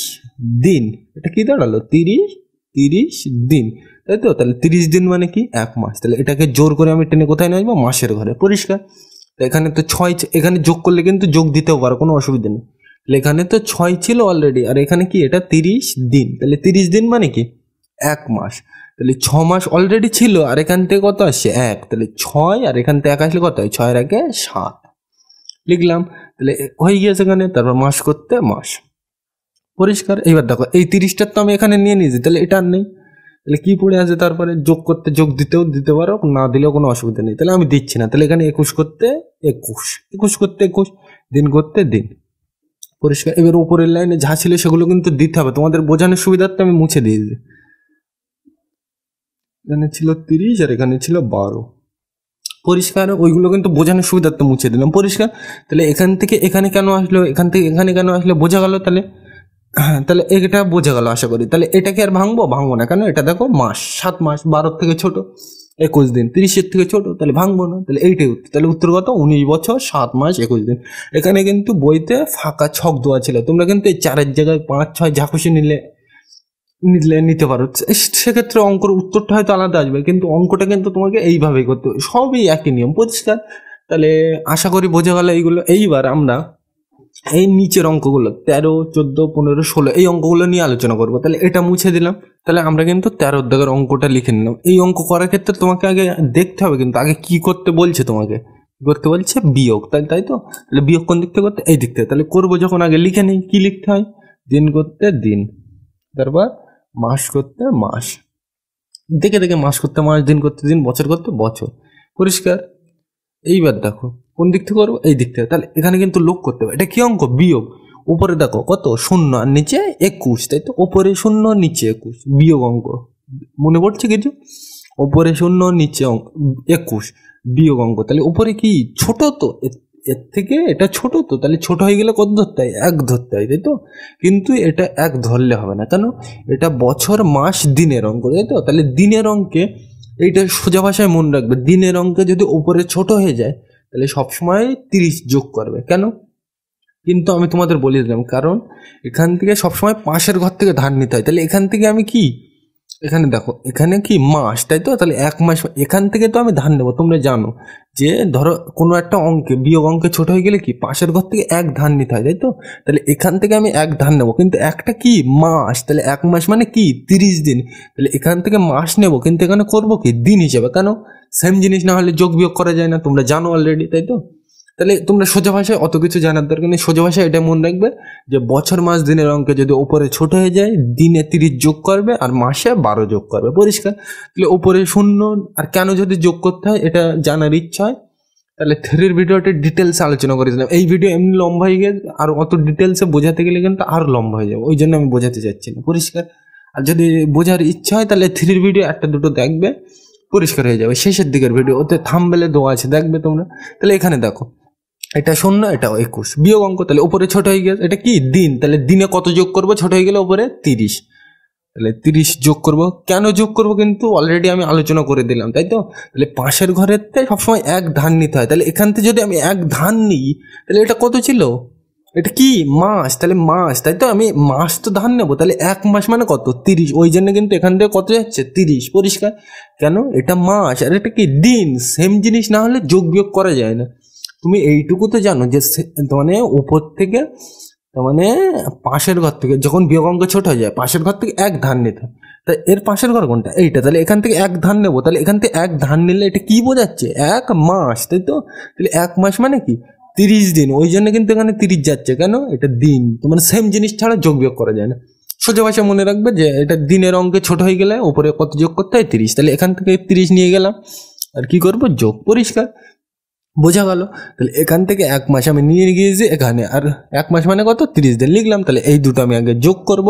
দিন। এটা কি দাঁড়ালো 30 দিন, তাই তো? তাহলে 30 দিন মানে কি 1 মাস। তাহলে এটাকে জোর করে আমি টেনে কোথায় নিয়ে আসবো? মাসের ঘরে, পরিষ্কার? তো এখানে তো 6, এখানে যোগ করলে কিন্তু যোগ দিতেও পারো, কোনো অসুবিধা নেই। তাহলে এখানে তো 6 ছিল অলরেডি, আর এখানে কি এটা 30 দিন। তাহলে 30 দিন মানে কি 1 মাস। তাহলে 6 মাস অলরেডি ছিল আর এখান থেকে কত আসছে 1, তাহলে 6 আর এখান থেকে 1 আসলে কত হয়? 6 এর আগে 7 লিখলাম। তাহলে হয়ে গিয়েছে এখানে, তারপর মাস করতে মাস, পরিষ্কার? এইবার দেখো এই 30টার তো আমি এখানে নিয়ে নিয়েছি, তাহলে এটা আর নেই। তাহলে কি পড়ে আছে? তারপরে যোগ করতে যোগ দিতেও দিতে পারো, না দিলেও কোনো অসুবিধা নেই। তাহলে আমি দিচ্ছি না। তাহলে এখানে 21 করতে 21, 21 করতে 21, দিন করতে দিন, পরিষ্কার? এবার উপরের লাইনে যা ছিল সেগুলো কিন্তু দিতে হবে, তোমাদের বোঝানোর সুবিধার্থে আমি মুছে দিয়েছি। এখানে ছিল 30 আর এখানে ছিল 12, পরিষ্কার? ওইগুলো কিন্তু বোঝানোর সুবিধার্থে মুছে দিলাম, পরিষ্কার? তাহলে এখান থেকে এখানে কেন আসলো, এখান থেকে এখানে কেন আসলো, বোঝা গেল? তাহলে হ্যাঁ, তাহলে এটা বোঝা গেল আশা করি। তাহলে এটাকে আর ভাঙবো না, কেন? এটা দেখো মাস, 7 মাস, 12 থেকে ছোট, 21 দিন, 30 থেকে ছোট, তাহলে ভাঙবো না। তাহলে এইটাই উত্তর। তাহলে উত্তর কত? 19 বছর 7 মাস 21 দিন। এখানে কিন্তু বইতে ফাঁকা ছক দেওয়া ছিল, তোমরা কিন্তু এই 4-এর জায়গায় 5, 6 যা খুশি নিতে পারো। সেক্ষেত্রে অঙ্কের উত্তরটা হয়তো আলাদা আসবে, কিন্তু অঙ্কটা কিন্তু তোমাকে এইভাবেই করতে হবে, সবই একই নিয়ম, পরিষ্কার? তাহলে আশা করি বোঝা গেল এইগুলো। এইবার আমরা এই নিচের অঙ্কগুলো 13, 14, 15, 16 এই অঙ্কগুলো নিয়ে আলোচনা করবো। তাহলে এটা মুছে দিলাম। তাহলে আমরা কিন্তু 13 দাগের অঙ্কটা লিখে নিলাম। এই অঙ্ক করার ক্ষেত্রে তোমাকে আগে দেখতে হবে, কিন্তু আগে কি করতে বলছে তোমাকে? করতে বলছে বিয়োগ, তাই তো? তাহলে বিয়োগ কোন দিক থেকে করতে? এই দিক থেকে। তাহলে করবো যখন আগে লিখে নেই কি লিখতে হয়? দিন করতে দিন, তারপর মাস করতে মাস, দেখে দেখে মাস করতে মাস, দিন করতে দিন, বছর করতে বছর, পরিষ্কার? এইবার দেখো কোন দিক থেকে করবো? এই দিক থেকে। তাহলে এখানে কিন্তু লোক করতে হবে, এটা কি অঙ্ক? বিয়োগ। উপরে দেখো কত 0 আর নিচে 21, তাই তো? উপরে 0 নিচে 21, বিয়োগ অঙ্ক। মনে পড়ছে কিছু? উপরে 0 নিচে 21 বিয়োগ অঙ্ক। তাহলে উপরে কি ছোট তো, এর থেকে এটা ছোট তো, তাহলে ছোট হয়ে গেলে কত ধরতে হয়? 1 ধরতে হয়, তাই তো? কিন্তু এটা 1 ধরলে হবে না, কেন? এটা বছর মাস দিনের অঙ্ক, তাই তো? তাহলে দিনের অঙ্কে এইটা সোজা ভাষায় মনে রাখবে, দিনের অঙ্কে যদি উপরে ছোট হয়ে যায় তাহলে সবসময় 30 যোগ করবে, কেন? কিন্তু আমি তোমাদের বলে দিলাম, কারণ এখান থেকে সবসময় পাশের ঘর থেকে ধার নিতে হয়। তাহলে এখান থেকে আমি কি, এখানে দেখো এখানে কি মাস, তাই তো? তাহলে 1 মাস, এখান থেকে তো আমি ধার নেবো। তোমরা জানো যে ধরো কোনো একটা অঙ্কে, বিয়োগ অঙ্কে ছোট হয়ে গেলে কি পাশের ঘর থেকে 1 ধার নিতে হয়, তাই তো? তাহলে এখান থেকে আমি 1 ধার নেবো, কিন্তু একটা কি মাস, তাহলে 1 মাস মানে কি 30 দিন। তাহলে এখান থেকে মাস নেবো, কিন্তু এখানে করবো কি দিন হিসেবে, কেন? সেম জিনিস না হলে যোগ বিয়োগ করা যায় না, তোমরা জানো অলরেডি, তাই তো? তাহলে তোমরা সোজা ভাষায় অত কিছু জানার দরকার নেই, সোজা ভাষায় এটা মনে রাখবে যে বছর মাস দিনের অঙ্কে যদি উপরে ছোট হয়ে যায়, দিনে 30 যোগ করবে আর মাসে 12 যোগ করবে, পরিষ্কার? তাহলে উপরে 0, আর কেন যদি যোগ করতে হয় এটা জানার ইচ্ছা হয় তাহলে 3-র ভিডিওতে ডিটেলসে আলোচনা করেছিলাম। এই ভিডিও এমনি লম্বা হয়ে গেছে, আর অত ডিটেলসে বোঝাতে গেলে কিন্তু আরও লম্বা হয়ে যাবে, ওই জন্য আমি বোঝাতে চাচ্ছি না। পরিষ্কার? আর যদি বোঝার ইচ্ছা হয় তাহলে 3-র ভিডিও 1-2 দেখবে, পরিষ্কার হয়ে যাবে। শেষের দিকের ভিডিও ওতে থাম্বনেলে দেওয়া আছে, দেখবে তোমরা। তাহলে এখানে দেখো, এটা 0, এটাও 21, বিয়োগ অঙ্ক। তাহলে উপরে ছোট হয়ে গেছে, এটা কি দিন, তাহলে দিনে কত যোগ করবো, ছোট হয়ে গেলে উপরে 30, তাহলে 30 যোগ করব। কেন যোগ করব কিন্তু অলরেডি আমি আলোচনা করে দিলাম, তাই তো? তাহলে পাশের ঘরের সবসময় এক ধান নিতে হয়। তাহলে এখান থেকে যদি আমি এক ধান নিই, তাহলে এটা কত ছিল, এটা কি মাস, তাহলে মাস, তাই তো? আমি মাস তো ধান নেবো, তাহলে 1 মাস মানে কত, 30। ওই জন্য কিন্তু এখান থেকে কত যাচ্ছে, 30। পরিষ্কার? কেন, এটা মাস আর এটা কি দিন, সেম জিনিস না হলে যোগ বিয়োগ করা যায় না। তুমি এইটুকু তো জানো যে মানে উপর থেকে, মানে পাশের ঘর থেকে যখন বিয়োগ অঙ্ক ছোট হয়ে যায়, পাশের ঘর থেকে এক ধান নিতে হয়। তাই এর পাশের ঘর কোনটা, এইটা। তাহলে এখান থেকে এক ধান নেবো, তাহলে এখান থেকে এক ধান নিলে এটা কি বোঝাচ্ছে, 1 মাস, তাই তো? তাহলে 1 মাস মানে কি 30 দিন। ওই জন্য কিন্তু এখানে 30 যাচ্ছে। কেন, এটা দিন, তো মানে সেম জিনিস ছাড়া যোগ বিয়োগ করা যায় না। সোজা ভাষা মনে রাখবে যে এটা দিনের অঙ্কে ছোট হয়ে গেলে উপরে কত যোগ করতে হয়, 30। তাহলে এখান থেকে 30 নিয়ে গেলাম, আর কি করবো, যোগ। পরিষ্কার? বোঝা গেল? তাহলে এখান থেকে 1 মাস আমি নিয়ে গিয়েছি এখানে, আর 1 মাস মানে কত, 30 দিন লিখলাম। তাহলে এই দুটো আমি আগে যোগ করব,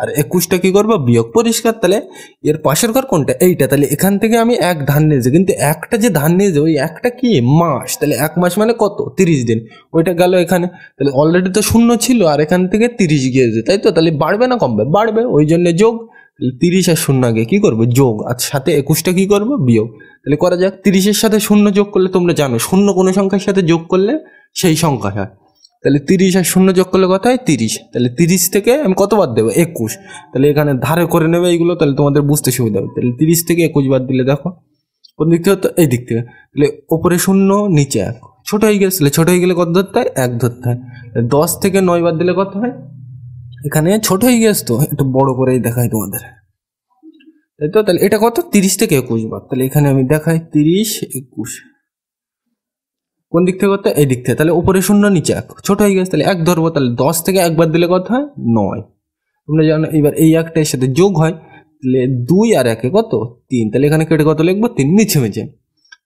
আর 21টা কি করবো, বিয়োগ। পরিষ্কার? তাহলে এর পাশের ঘর কোনটা, এইটা। তাহলে এখান থেকে আমি এক ধান নিয়েছি, কিন্তু একটা যে ধান নিয়েছি ওই একটা কি মাস। তাহলে 1 মাস মানে কত, 30 দিন। ওইটা গেল এখানে। তাহলে অলরেডি তো 0 ছিল, আর এখান থেকে 30 গিয়েছে, তাই তো? তাহলে বাড়বে না কমবে, বাড়বে, ওই জন্য যোগ। তাহলে 30 আর 0 আগে কি করবো, যোগ, আর সাথে 21টা কি করবো, বিয়োগ। তাহলে করা যাক। 30-এর সাথে 0 যোগ করলে তোমরা জানো 0 কোনো সংখ্যার সাথে যোগ করলে সেই সংখ্যা হয়। তাহলে 30 আর 0 যোগ করলে কত হয়, 30। তাহলে 30 থেকে আমি কত বাদ দেবো, 21। তাহলে এখানে ধারে করে নেবে এইগুলো, তাহলে তোমাদের বুঝতে সুবিধা হবে। তাহলে 30 থেকে 21 বাদ দিলে দেখো কোন দিক থেকে, তো এই দিক থেকে। তাহলে ওপরে 0, নিচে 1, ছোট হয়ে গেছে। তাহলে ছোট হয়ে গেলে কত ধরতে হয়, 1 ধরতে হয়। 10 থেকে 9 বাদ দিলে কত হয়, এখানে ছোট হয়ে গেছে, তো একটু বড় করেই দেখাই তোমাদের, তাই তো? তাহলে এটা কত, 30 থেকে 21 বাদ। তাহলে এখানে আমি দেখাই 30, 21, কোন দিক থেকে করতে, এই দিক থেকে। তাহলে উপরে 0, নিচে 1, ছোট হয়ে গেছে। তাহলে 1 ধরবো। তাহলে 10 থেকে 1 বাদ দিলে কত হয়, 9। তোমরা জানো। এবার এই একটা এর সাথে যোগ হয়, তাহলে 2 আর 1 কত, 3। তাহলে এখানে কেটে কত লিখবো, 3, নিচে মেঝে।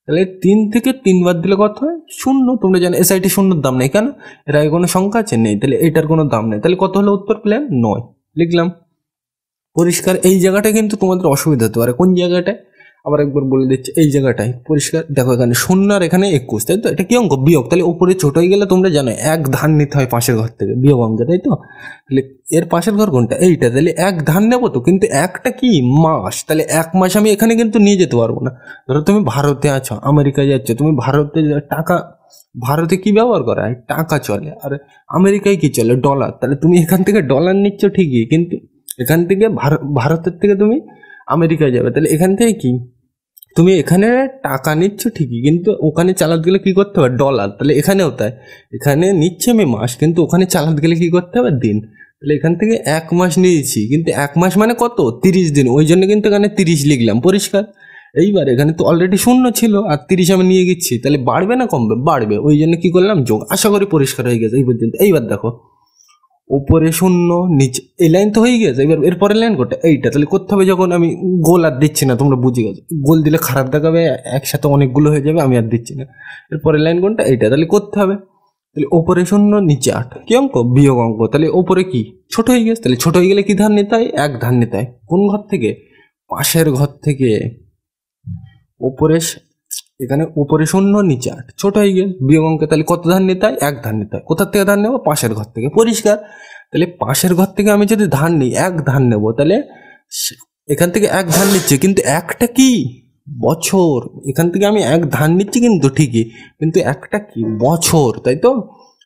তাহলে 3 থেকে 3 বাদ দিলে কত হয়, 0। তোমরা জানো এস আই টি 0-র দাম নেই। কেন, এর আগে কোনো সংখ্যা আছে, নেই। তাহলে এটার কোনো দাম নেই। তাহলে কত হলো উত্তর, প্লেন 9 লিখলাম। পরিষ্কার? এই জায়গাটা কিন্তু তোমাদের অসুবিধা হতে পারে, কোন জায়গাটায় আবার একবার বলে দিচ্ছে, এই জায়গাটায়। পরিষ্কার? দেখো এখানে 0 আর এখানে 21, তাই তো? এটা কি অঙ্ক, বিয়োগ। তাহলে উপরে ছোট হয়ে গেলে তোমরা জানো 1 ধান নিতে হয় পাশের ঘর থেকে, বিয়োগ অঙ্ক, তাই তো? তাহলে এর পাশের ঘর কোনটা, এইটা। তাহলে 1 ধান নেবো তো, কিন্তু একটা কি মাস। তাহলে 1 মাস আমি এখানে কিন্তু নিয়ে যেতে পারবো না। ধরো তুমি ভারতে আছো, আমেরিকায় যাচ্ছ, তুমি ভারতে টাকা, ভারতে কি ব্যবহার করা হয়, টাকা চলে, আর আমেরিকায় কি চলে, ডলার। তাহলে তুমি এখান থেকে ডলার নিচ্ছ ঠিকই, কিন্তু এখান থেকে ভারতের থেকে তুমি আমেরিকায় যাবে, তাহলে এখান থেকে কি তুমি এখানে টাকা নিচ্ছ ঠিকই, কিন্তু ওখানে চালাতে গেলে কি করতে হবে, ডলার। তাহলে এখানেও তাই, এখানে নিচ্ছে আমি মাস, কিন্তু ওখানে চালাতে গেলে কি করতে হবে, দিন। তাহলে এখান থেকে 1 মাস নিয়েছি, কিন্তু 1 মাস মানে কত, 30 দিন। ওই জন্য কিন্তু এখানে 30 লিখলাম। পরিষ্কার? এইবার এখানে তো অলরেডি 0 ছিল, আর 30 আমি নিয়ে গেছি, তাহলে বাড়বে না কমবে, বাড়বে। ওই জন্য কি করলাম, যোগ। আশা করি পরিষ্কার হয়ে গেছে এই পর্যন্ত। এইবার দেখো, উপরে 0, নিচে, এই লাইন তো হয়ে গেছে। এবার এরপরের লাইন কোনটা, এইটা। তাহলে করতে হবে, যখন আমি গোল আর দিচ্ছি না, তোমরা বুঝে গেছো, গোল দিলে খারাপ দেখাবে, একসাথে অনেকগুলো হয়ে যাবে, আমি আর দিচ্ছি না। এরপরের লাইন কোনটা, এইটা। তাহলে করতে হবে। তাহলে উপরে 0, নিচে 8, কি অঙ্ক, বিয়োগ অঙ্ক। তাহলে উপরে কি ছোট হয়ে গেছে, তাহলে ছোট হয়ে গেলে কি ধান নিতে হয়, 1 ধান নিতে হয়। কোন ঘর থেকে, পাশের ঘর থেকে। উপরে এখানে উপরে 0, নিচে 8, ছোট হয়ে গেল, বিয়োগ অঙ্কে। তাহলে কত ধান নিতে হয়, 1 ধান নিতে হয়। কোথার থেকে ধান নেবো, পাশের ঘর থেকে। পরিষ্কার? তাহলে পাশের ঘর থেকে আমি যদি ধান নিই, 1 ধান নেবো, তাহলে এখান থেকে 1 ধান নিচ্ছে, কিন্তু একটা কি বছর। এখান থেকে আমি 1 ধান নিচ্ছি কিন্তু ঠিকই, কিন্তু একটা কি বছর, তাই তো?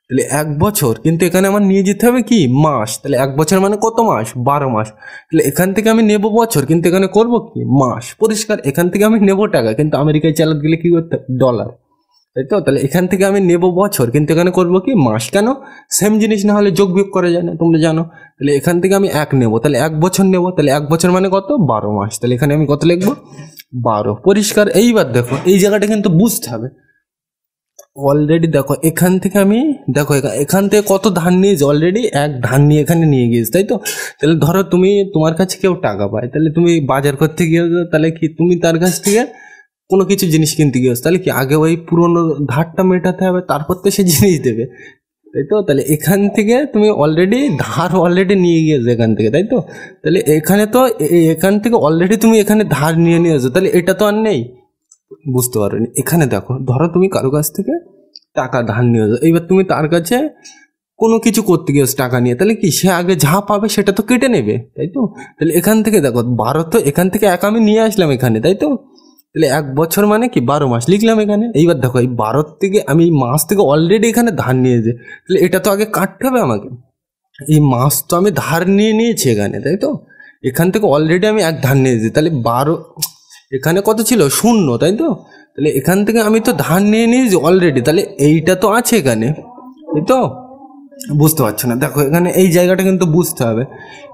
তাহলে 1 বছর, কিন্তু এখানে আমার নিয়ে যেতে হবে কি মাস। তাহলে 1 বছর মানে কত মাস, 12 মাস। তাহলে এখান থেকে আমি নেবো বছর, কিন্তু এখানে করবো কি মাস। পরিষ্কার? এখান থেকে আমি নেবো টাকা, কিন্তু আমেরিকায় চালাতে গেলে কি করতে, ডলার, তাই তো? তাহলে এখান থেকে আমি নেবো বছর, কিন্তু এখানে করবো কি মাস। কেন, সেম জিনিস না হলে যোগ বিয়োগ করা যায় না, তোমরা জানো। তাহলে এখান থেকে আমি 1 নেবো, তাহলে 1 বছর নেবো, তাহলে 1 বছর মানে কত, 12 মাস। তাহলে এখানে আমি কত লিখবো, 12। পরিষ্কার? এইবার দেখো, এই জায়গাটা কিন্তু বুঝতে হবে। অলরেডি দেখো, এখান থেকে আমি দেখো এখান থেকে কত ধান নিয়েছি, অলরেডি 1 ধান নিয়ে এখানে নিয়ে গিয়েছি, তাই তো? তাহলে ধরো তোমার কাছে কেউ টাকা পায়, তাহলে তুমি বাজার করতে গিয়ে, তাহলে কি তুমি তার কাছ থেকে কোনো কিছু জিনিস কিনতে গিয়েছো, তাহলে কি আগে ওই পুরোনো ধারটা মেটাতে হবে, তারপর তো সে জিনিস দেবে, তাই তো? তাহলে এখান থেকে তুমি অলরেডি ধার অলরেডি নিয়ে গিয়েছো এখান থেকে, তাই তো? তাহলে এখানে তো এখান থেকে অলরেডি তুমি এখানে ধার নিয়ে নিয়েছো, তাহলে এটা তো আর নেই। বুঝতে পারোনি? এখানে দেখো, ধরো তুমি কারো কাছ থেকে টাকা ধার নিয়েছো, এইবার তুমি তার কাছে কোনো কিছু করতে গিয়েছো টাকা নিয়ে, তাহলে কি সে আগে যা পাবে সেটা তো কেটে নেবে, তাই তো? তাহলে এখান থেকে দেখো 12, তো এখান থেকে এক আমি নিয়ে আসলাম এখানে, তাই তো? তাহলে 1 বছর মানে কি 12 মাস লিখলাম এখানে। এইবার দেখো এই 12 থেকে আমি মাস থেকে অলরেডি এখানে ধার নিয়েছি, তাহলে এটা তো আগে কাটতে হবে আমাকে। এই মাস তো আমি ধার নিয়ে নিয়েছি এখানে, তাই তো? এখান থেকে অলরেডি আমি এক ধার নিয়েছি, তাহলে 12, এখানে কত ছিল 0, তাই তো? তাহলে এখান থেকে আমি তো ধার নিয়ে নিয়েছি অলরেডি, তাহলে এইটা তো আছে এখানে, তাই তো? বুঝতে পারছো না? দেখো এখানে এই জায়গাটা কিন্তু বুঝতে হবে।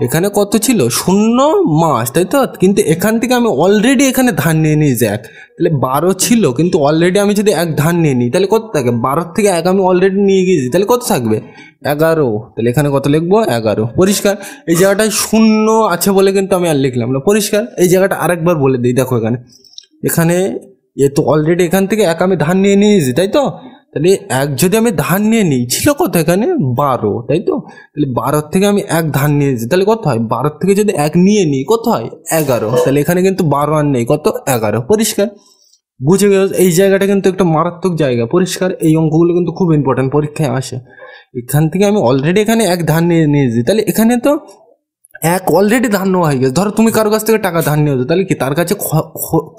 এখানে কত ছিল 0 মাস, তাই তো? কিন্তু এখান থেকে আমি অলরেডি এখানে ধার নিয়ে নিয়েছি 1, তাহলে 12 ছিল, কিন্তু অলরেডি আমি যদি 1 ধার নিয়ে নিই তাহলে কত থাকে? 12 থেকে 1 আমি অলরেডি নিয়ে গিয়েছি, তাহলে কত থাকবে? 11। তাহলে এখানে কত লিখবো? 11। পরিষ্কার? এই জায়গাটায় 0 আছে বলে কিন্তু আমি আর লিখলাম না। পরিষ্কার? এই জায়গাটা আরেকবার বলে দিই, দেখো এখানে এখানে এ তো অলরেডি এখান থেকে 1 আমি ধার নিয়ে নিয়েছি, তাই তো? তাহলে 1 যদি আমি ধার নিয়ে নিই, ছিল কত এখানে 12, তাই তো? তাহলে 12 থেকে আমি 1 ধার নিয়েছি, তাহলে কত হয়? 12 থেকে যদি 1 নিয়ে নিই কত হয়? 11। তাহলে এখানে কিন্তু 12 আর নেই, কত? 11। পরিষ্কার? বুঝে গেল? এই জায়গাটা কিন্তু একটা মারাত্মক জায়গা। পরিষ্কার? এই অঙ্কগুলো কিন্তু খুব ইম্পর্টেন্ট, পরীক্ষায় আসে। এখান থেকে আমি অলরেডি এখানে 1 ধার নিয়ে নিয়েছি, তাহলে এখানে তো 1 অলরেডি ধার নেওয়া হয়ে গেছে। ধরো তুমি কারো কাছ থেকে টাকা ধার নিয়েছো, তাহলে কি তার কাছে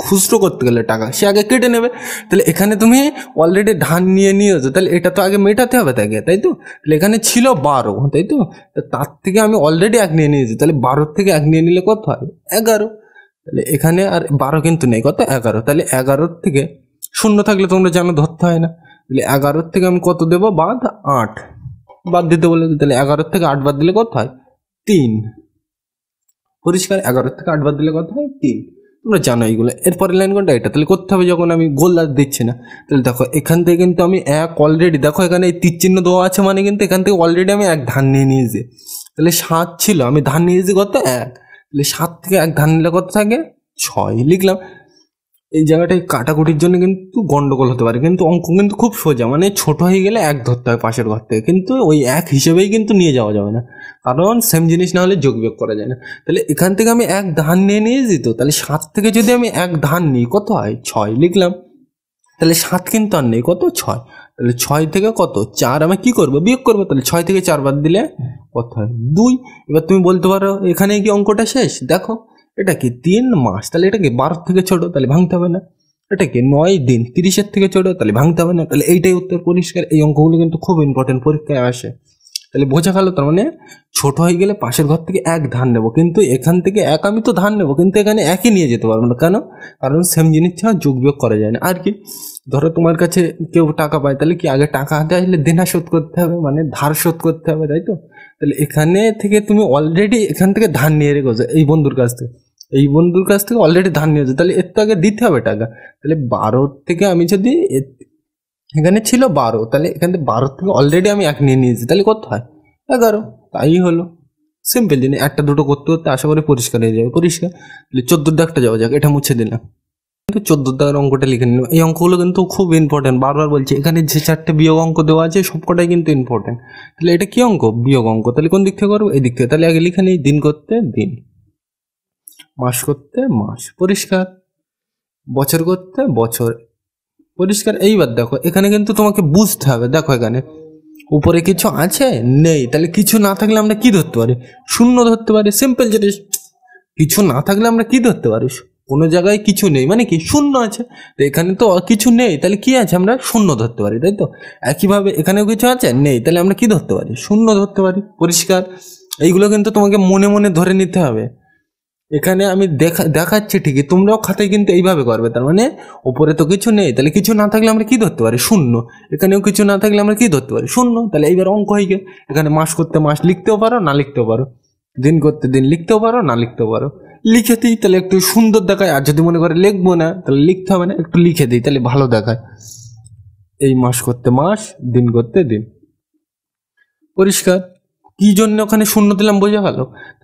খুচরো করতে গেলে টাকা সে আগে কেটে নেবে, তাহলে এখানে তুমি অলরেডি ধার নিয়ে নিয়েছো, তাহলে এটা তো আগে মেটাতে হবে তাকে, তাই তো? তাহলে এখানে ছিল 12, তাই তো? তার থেকে আমি অলরেডি 1 নিয়ে নিয়েছি, তাহলে 12 থেকে 1 নিয়ে নিলে কত হয়? 11। তাহলে এখানে আর 12 কিন্তু নেই, কত? 11। তাহলে 11 থেকে 0 থাকলে তোমরা জানো ধরতে হয় না, তাহলে 11 থেকে আমি কত দেবো বাদ? 8 বাদ দিতে বলে, তাহলে 11 থেকে 8 বাদ দিলে কত হয়? 3। পরিষ্কার? 11 থেকে 8 বাদ দিলে কত হয়? 3। তোমরা জানো এইগুলো। এরপরের লাইন কোনটা? এটা। তাহলে করতে হবে যখন আমি গোল আর দিচ্ছি না, তাহলে দেখো এখান থেকে কিন্তু আমি 1 অলরেডি, দেখো এখানে এই তীর চিহ্ন দেওয়া আছে মানে কিন্তু এখান থেকে অলরেডি আমি 1 ধার নিয়ে নিয়েছি, তাহলে 7 ছিল, আমি ধার নিয়েছি কত? 1। তাহলে 7 থেকে 1 ধার নিলে কত থাকে? 6 লিখলাম। এই জায়গাটায় কাটাকুটির জন্য কিন্তু গন্ডগোল হতে পারে, কিন্তু অঙ্ক কিন্তু খুব সোজা, মানে ছোট হয়ে গেলে 1 ধরতে হয় পাশের ঘর থেকে, কিন্তু ওই 1 হিসেবেই কিন্তু নিয়ে যাওয়া যাবে না, কারণ সেম জিনিস না হলে যোগ বিয়োগ করা যায় না। তাহলে এখান থেকে আমি 1 ধার নিয়ে নিয়েছি, তো তাহলে 7 থেকে যদি আমি 1 ধার নিই কত হয়? 6 লিখলাম। তাহলে 7 কিন্তু আর নেই, কত? 6। তাহলে 6 থেকে কত? 4 আমি কি করবো? বিয়োগ করবো। তাহলে 6 থেকে 4 বাদ দিলে কত হয়? 2। এবার তুমি বলতে পারো এখানে কি অঙ্কটা শেষ? দেখো এটা কি 3 মাস, তাহলে এটা কি 12 থেকে ছোট, তাহলে ভাঙতে হবে না। এটা কি 9 দিন 30-এর থেকে ছোট, তাহলে ভাঙতে হবে না। তাহলে এইটাই উত্তর। পরিষ্কার? এই অঙ্কগুলো কিন্তু খুব ইম্পর্টেন্ট, পরীক্ষায় আসে। তাহলে বোঝা গেল, তার মানে ছোট হয়ে গেলে পাশের ঘর থেকে 1 ধার নেবো, কিন্তু এখান থেকে 1 আমি তো ধার নেবো, কিন্তু এখানে 1ই নিয়ে যেতে পারবো না। কেন? কারণ সেম জিনিস ছাড়া যোগ বিয়োগ করা যায় না। আর কি, ধরো তোমার কাছে কেউ টাকা পায়, তাহলে কি আগে টাকা হাতে আসলে দেনা শোধ করতে হবে, মানে ধার শোধ করতে হবে, তাই তো? তাহলে এখানে থেকে তুমি অলরেডি এখান থেকে ধার নিয়ে রেখেছো এই বন্ধুর কাছ থেকে, এই বন্ধুর কাছ থেকে অলরেডি ধার নিয়েছো, তাহলে এর তো আগে দিতে হবে টাকা। তাহলে 12 থেকে আমি যদি এখানে ছিল 12, তাহলে এখান থেকে 12 থেকে অলরেডি আমি 1 নিয়ে নিয়েছি, তাহলে কত হয়? 11। তাই হলো। সিম্পল জিনিস, একটা দুটো করতে করতে আশা করি পরিষ্কার হয়ে যাবে। পরিষ্কার? তাহলে 14 দাগটা যাওয়া যাক, এটা মুছে দিলাম, কিন্তু 14 দাগের অঙ্কটা লিখে নিলাম। এই অঙ্কগুলো কিন্তু খুব ইম্পর্টেন্ট, বারবার বলছি, এখানে যে 4টে বিয়োগ অঙ্ক দেওয়া আছে সবকটাই কিন্তু ইম্পর্টেন্ট। তাহলে এটা কি অঙ্ক? বিয়োগ অঙ্ক। তাহলে কোন দিক থেকে করবো? এই দিক থেকে। তাহলে আগে লিখে নিই, দিন করতে দিন, মাস করতে মাস, পরিষ্কার? বছর করতে বছর, পরিষ্কার? এইবার দেখো এখানে কিন্তু তোমাকে বুঝতে হবে, দেখো এখানে উপরে কিছু আছে? নেই। তাহলে কিছু না থাকলে আমরা কি ধরতে পারি? 0 ধরতে পারি। সিম্পল জিনিস। কিছু না থাকলে আমরা কি ধরতে পারি? কোনো জায়গায় কিছু নেই মানে কি? 0 আছে। তো এখানে তো কিছু নেই, তাহলে কি আছে? আমরা 0 ধরতে পারি, তাই তো? একইভাবে এখানেও কিছু আছে? নেই, তাহলে আমরা কি ধরতে পারি? 0 ধরতে পারি। পরিষ্কার? এইগুলো কিন্তু তোমাকে মনে মনে ধরে নিতে হবে। এখানে আমি দেখাচ্ছি ঠিকই, তোমরাও খাতায় কিন্তু এইভাবে করবে। তার মানে উপরে তো কিছু নেই, তাহলে কিছু না থাকলে আমরা কি ধরতে পারি? 0। এখানেও কিছু না থাকলে আমরা কি ধরতে পারি? 0। তাহলে এইবার অঙ্ক হয়ে গেল। এখানে মাস করতে মাস লিখতেও পারো, না লিখতেও পারো। দিন করতে দিন লিখতেও পারো, না লিখতেও পারো। লিখে দিই, তাহলে একটু সুন্দর দেখায়। আর যদি মনে করে লিখবো না, তাহলে লিখতে হবে না, একটু লিখে দিই, তাহলে ভালো দেখায়। এই মাস করতে মাস, দিন করতে দিন। পরিষ্কার? কি জন্য ওখানে শূন্য দিলাম বোঝা গেল।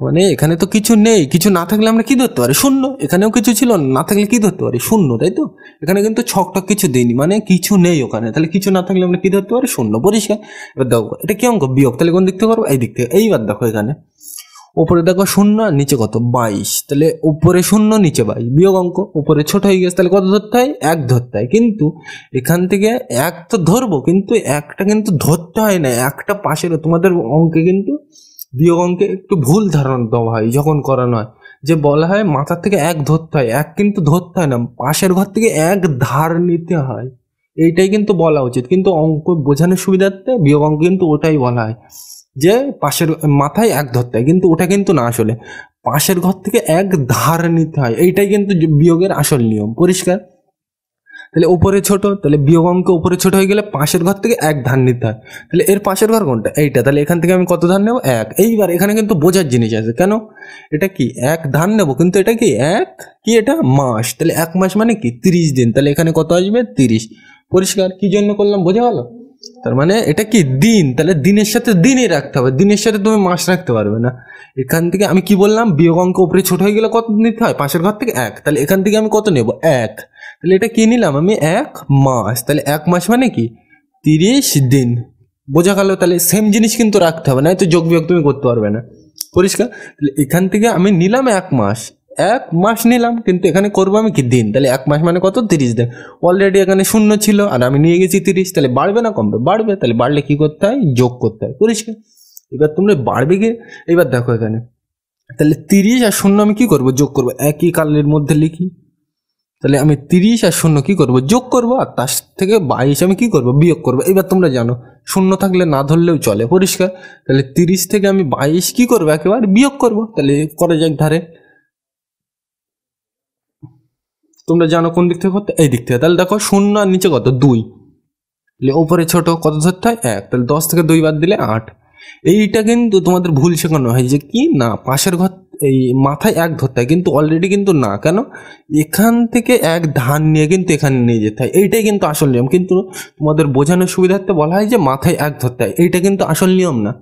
মানে এখানে তো কিছু নেই, কিছু না থাকলে আমরা কি ধরতে পারি? শূন্য। এখানেও কিছু ছিল না থাকলে কি ধরতে পারি? শূন্য, তাই তো? এখানে কিন্তু ছকটা কিছু দিইনি, মানে কিছু নেই ওখানে, তাহলে কিছু না থাকলে আমরা কি ধরতে পারি? শূন্য। পরিষ্কার। এবার দেখো এটা কি অঙ্ক? বিয়োগ। তাহলে কোন দিক থেকে করবো? এই দিক থেকে। এইবার দেখো এখানে উপরে দেখো শূন্য আর নিচে কত? 22। তাহলে উপরে শূন্য নিচে 22, বিয়োগ অঙ্ক। উপরে ছোট হয়ে গেছে, তাহলে কত ধরতে হয়? 1 ধরতে হয়। কিন্তু এখান থেকে 1 তো ধরবো, কিন্তু একটা কিন্তু ধরতে হয় না, একটা পাশের। তোমাদের অঙ্কে কিন্তু বিয়োগ অঙ্কে একটু ভুল ধারণা দেওয়া হয় যখন করানো হয়, যে বলা হয় মাথার থেকে 1 ধরতে হয়। 1 কিন্তু ধরতে হয় না, পাশের ঘর থেকে 1 ধার নিতে হয়, এইটাই কিন্তু বলা উচিত। কিন্তু অঙ্ক বোঝানোর সুবিধার্থে বিয়োগ অঙ্ক কিন্তু ওটাই বলা হয়, যে পাশের মাথায় 1 ধরতে হয়, কিন্তু ওটা কিন্তু না, আসলে পাশের ঘর থেকে 1 ধার নিতে হয়, এইটাই কিন্তু বিয়োগের আসল নিয়ম। পরিষ্কার? তাহলে উপরে ছোট, তাহলে বিয়োগ অঙ্ক উপরে ছোট হয়ে গেলে পাশের ঘর থেকে 1 ধার নিতে হয়। তাহলে এর পাশের ঘর কোনটা? এইটা। তাহলে এখান থেকে আমি কত ধার নেবো? 1। এইবার এখানে কিন্তু বোঝার জিনিস আছে। কেন? এটা কি 1 ধার নেবো, কিন্তু এটা কি 1 কি এটা মাস। তাহলে 1 মাস মানে কি 30 দিন। তাহলে এখানে কত আসবে? 30। পরিষ্কার? কি জন্য করলাম বোঝা গেল? তার মানে এটা কি দিন, তাহলে দিনের সাথে দিনই রাখতে হবে, দিনের সাথে তুমি মাস রাখতে পারবে না। এখান থেকে আমি কি বললাম? বিয়োগ অঙ্ক উপরে ছোট হয়ে গেলে কত নিতে হয়? পাশের ঘর থেকে 1। তাহলে এখান থেকে আমি কত নেব? 1। তাহলে এটা কি নিলাম আমি? 1 মাস। তাহলে 1 মাস মানে কি 30 দিন। বোঝা গেল? তাহলে সেম জিনিস কিন্তু রাখতে হবে, না তো যোগ বিয়োগ তুমি করতে পারবে না। পরিষ্কার? তাহলে এখান থেকে আমি নিলাম 1 মাস, 1 মাস নিলাম, কিন্তু এখানে করবো আমি কি দিন। তাহলে 1 মাস মানে কত? 30 দিন। অলরেডি এখানে শূন্য ছিল আর আমি নিয়ে গেছি 30, তাহলে বাড়বে না কমবে? বাড়বে। তাহলে বাড়লে কি করতে হয়? যোগ করতে হয়। পরিষ্কার? এবার তোমরা বাড়বে গিয়ে, এবার দেখো এখানে, তাহলে 30 আর শূন্য আমি কি করব? যোগ করব। একই কালের মধ্যে লিখি, তাহলে আমি 30 আর শূন্য কি করব? যোগ করব, আর তার থেকে 22 আমি কি করব? বিয়োগ করব। এবার তোমরা জানো শূন্য থাকলে না ধরলেও চলে। পরিষ্কার? তাহলে 30 থেকে আমি 22 কি করবো? একেবারে বিয়োগ করব। তাহলে করা যাক ধারে। তোমরা জানো কোন দিক থেকে করতে? এই দিক থেকে। তাহলে দেখো শূন্য আর নিচে কত? 2। তাহলে ওপরে ছোট, কত ধরতে হয়? 1। তাহলে 10 থেকে 2 বাদ দিলে 8। এইটা কিন্তু তোমাদের ভুল শেখানো হয়, যে কি না পাশের ঘর এই মাথায় 1 ধরতে হয়, কিন্তু অলরেডি কিন্তু না। কেন? এখান থেকে 1 ধার নিয়ে কিন্তু এখানে নিয়ে যেতে হয়, এইটাই কিন্তু আসল নিয়ম। কিন্তু তোমাদের বোঝানোর সুবিধার্থে বলা হয় যে মাথায় 1 ধরতে হয়, এইটা কিন্তু আসল নিয়ম না।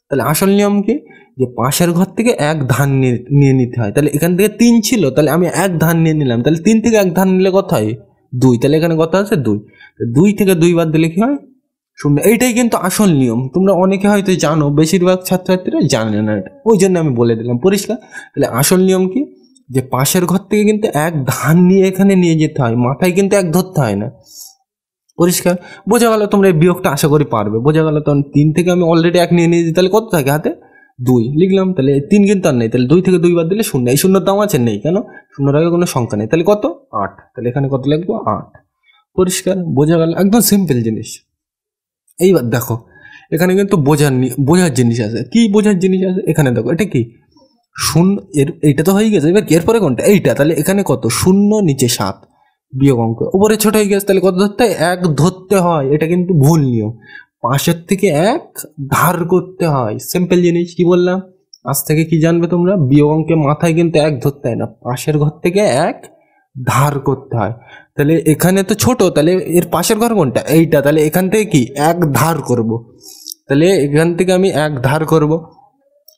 তাহলে আসল নিয়ম কি? যে পাশের ঘর থেকে 1 ধার নিয়ে নিতে হয়। তাহলে এখান থেকে 3 ছিল, তাহলে আমি 1 ধার নিয়ে নিলাম, তাহলে 3 থেকে 1 ধার নিলে কত হয়? 2। তাহলে এখানে কত আছে? 2। 2 থেকে 2 বাদ দিলে কি হয়? শূন্য। এইটাই কিন্তু আসল নিয়ম। তোমরা অনেকে হয়তো জানো, বেশিরভাগ ছাত্রছাত্রীরা জানে না এটা, ওই জন্য আমি বলে দিলাম। পরিষ্কার? তাহলে আসল নিয়ম কি? যে পাশের ঘর থেকে কিন্তু 1 ধার নিয়ে এখানে নিয়ে যেতে হয়, মাথায় কিন্তু 1 ধরতে হয় না। পরিষ্কার? বোঝা গেল? তোমরা এই বিয়োগটা আশা করি পারবে। বোঝা গেল? তখন 3 থেকে আমি অলরেডি 1 নিয়ে নিয়েছি, তাহলে কত থাকে হাতে? 2 লিখলাম। তাহলে 3 কিন্তু আর নেই, তাহলে 2 থেকে 2 বাদ দিলে শূন্য। এই শূন্যর দাম আছে? নেই। কেন? শূন্যর আগে কোনো সংখ্যা নেই। তাহলে কত? 8। তাহলে এখানে কত লিখবো? 8। পরিষ্কার? বোঝা গেল? একদম সিম্পল জিনিস। এইবার দেখো এখানে কিন্তু বোঝার জিনিস আছে। কি বোঝার জিনিস আছে? এখানে দেখো এটা কি শূন্য, এইটা তো হয়ে গেছে। এবার এরপরে কোনটা? এইটা। তাহলে এখানে কত? শূন্য নিচে 7, বিয়োগ অঙ্ক। উপরে ছোট হয়ে গেছে, তাহলে কত ধরতে হয়? 1 ধরতে হয়। এটা কিন্তু ভুল নিয়ম, পাশের থেকে 1 ধার করতে হয়। সিম্পল জিনিস। কি বললাম? আজ থেকে কি জানবে তোমরা? বিয়োগ অঙ্কে মাথায় কিন্তু 1 ধরতে হয় না, পাশের ঘর থেকে 1 ধার করতে হয়। তাহলে এখানে তো ছোট, তাহলে এর পাশের ঘর কোনটা? এইটা। তাহলে এখান থেকে কি 1 ধার করব। তাহলে এখান থেকে আমি 1 ধার করব,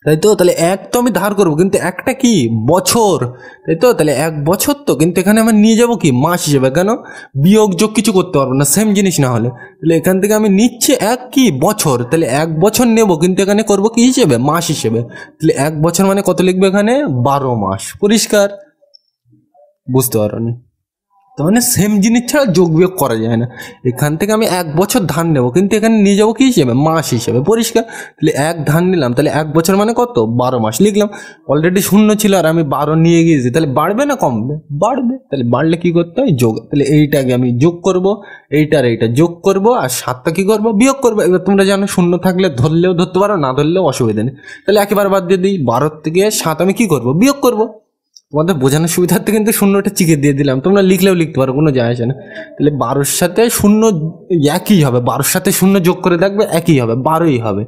তাই তো? তাহলে 1 তো আমি ধার করব, কিন্তু একটা কি বছর, তাই তো? তাহলে 1 বছর তো, কিন্তু এখানে আমার নিয়ে যাব কি মাস হিসেবে। কেন? বিয়োগ যোগ কিছু করতে পারবো না, সেম জিনিস না হলে। তাহলে এখান থেকে আমি নিচ্ছি 1 কি বছর, তাহলে 1 বছর নেব, কিন্তু এখানে করব কি হিসেবে? মাস হিসেবে। তাহলে 1 বছর মানে কত লিখবে এখানে? 12 মাস। পরিষ্কার? বুঝতে পারো? তার মানে সেম জিনিস ছাড়া যোগ বিয়োগ করা যায় না। এখান থেকে আমি 1 বছর ধান নেবো, কিন্তু এখানে নিয়ে যাবো কি হিসেবে? মাস হিসেবে। পরিষ্কার? তাহলে 1 ধান নিলাম, তাহলে 1 বছর মানে কত? 12 মাস লিখলাম। অলরেডি শূন্য ছিল আর আমি 12 নিয়ে গিয়েছি, তাহলে বাড়বে না কমবে? বাড়বে। তাহলে বাড়লে কি করতে হয়? যোগ। তাহলে এইটাকে আমি যোগ করব, এইটার এইটা যোগ করব, আর 7টা কি করবো? বিয়োগ করবো। এবার তোমরা জানো শূন্য থাকলে ধরলেও ধরতে পারো, না ধরলেও অসুবিধা নেই। তাহলে একেবারে বাদ দিয়ে দিই। 12 থেকে 7 আমি কি করব? বিয়োগ করব। তোমাদের বোঝানোর সুবিধার্থে কিন্তু শূন্যটা চিকে দিয়ে দিলাম, তোমরা লিখলেও লিখতে পারো, কোনো যায় আসে না। তাহলে 12-র সাথে শূন্য একই হবে, 12-র সাথে শূন্য যোগ করে দেখবে একই হবে, 12ই হবে,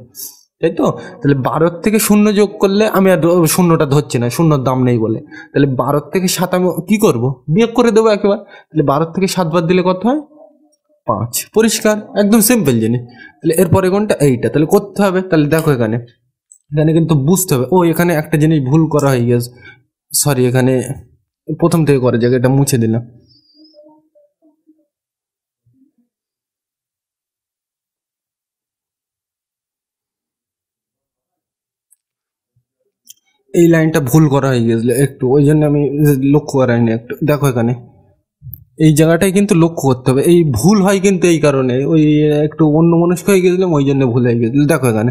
তাই তো? তাহলে 12 থেকে শূন্য যোগ করলে, আমি আর শূন্যটা ধরছি না, শূন্যর দাম নেই বলে। তাহলে 12 থেকে 7 আমি কি করব? বিয়োগ করে দেবো একেবারে। তাহলে 12 থেকে 7 বাদ দিলে কত হয়? 5। পরিষ্কার? একদম সিম্পল জিনিস। তাহলে এরপরে কোনটা? এইটা। তাহলে করতে হবে। তাহলে দেখো এখানে এখানে কিন্তু বুঝতে হবে। ও এখানে একটা জিনিস ভুল করা হয়ে গেছে, সরি, এখানে প্রথম থেকে করা যাক, এটা মুছে দিলাম। এই লাইনটা ভুল করা হয়ে গেছিল একটু, ওই জন্য আমি লক্ষ্য করাইনি একটু। দেখো এখানে এই জায়গাটাই কিন্তু লক্ষ্য করতে হবে, এই ভুল হয় কিন্তু এই কারণে, ওই একটু অন্য মনস্ক হয়ে গেছিলাম, ওই জন্য ভুল হয়ে গেছিল। দেখো এখানে,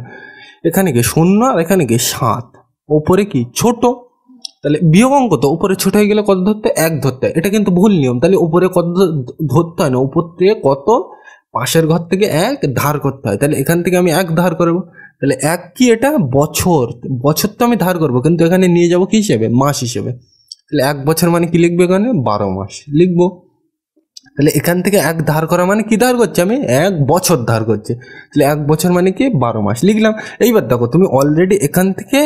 এখানে কি 0 আর এখানে কি 7, ওপরে কি ছোট, তাহলে বিয়োগ অঙ্ক তো উপরে ছোট হয়ে গেলে কত ধরতে, 1 ধরতে হয়। এটা কিন্তু ভুল নিয়ম, তাহলে উপরে কত ধরতে হয় না, উপর থেকে কত, পাশের ঘর থেকে 1 ধার করতে হয়। তাহলে এখান থেকে আমি 1 ধার করবো, তাহলে 1 কি, এটা বছর, বছর তো আমি ধার করবো, কিন্তু এখানে নিয়ে যাবো কি হিসেবে, মাস হিসেবে। তাহলে 1 বছর মানে কি লিখবো, এখানে 12 মাস লিখবো। তাহলে এখান থেকে 1 ধার করা মানে কি ধার করছে, আমি 1 বছর ধার করছি। তাহলে 1 বছর মানে কি 12 মাস লিখলাম। এইবার দেখো তুমি অলরেডি এখান থেকে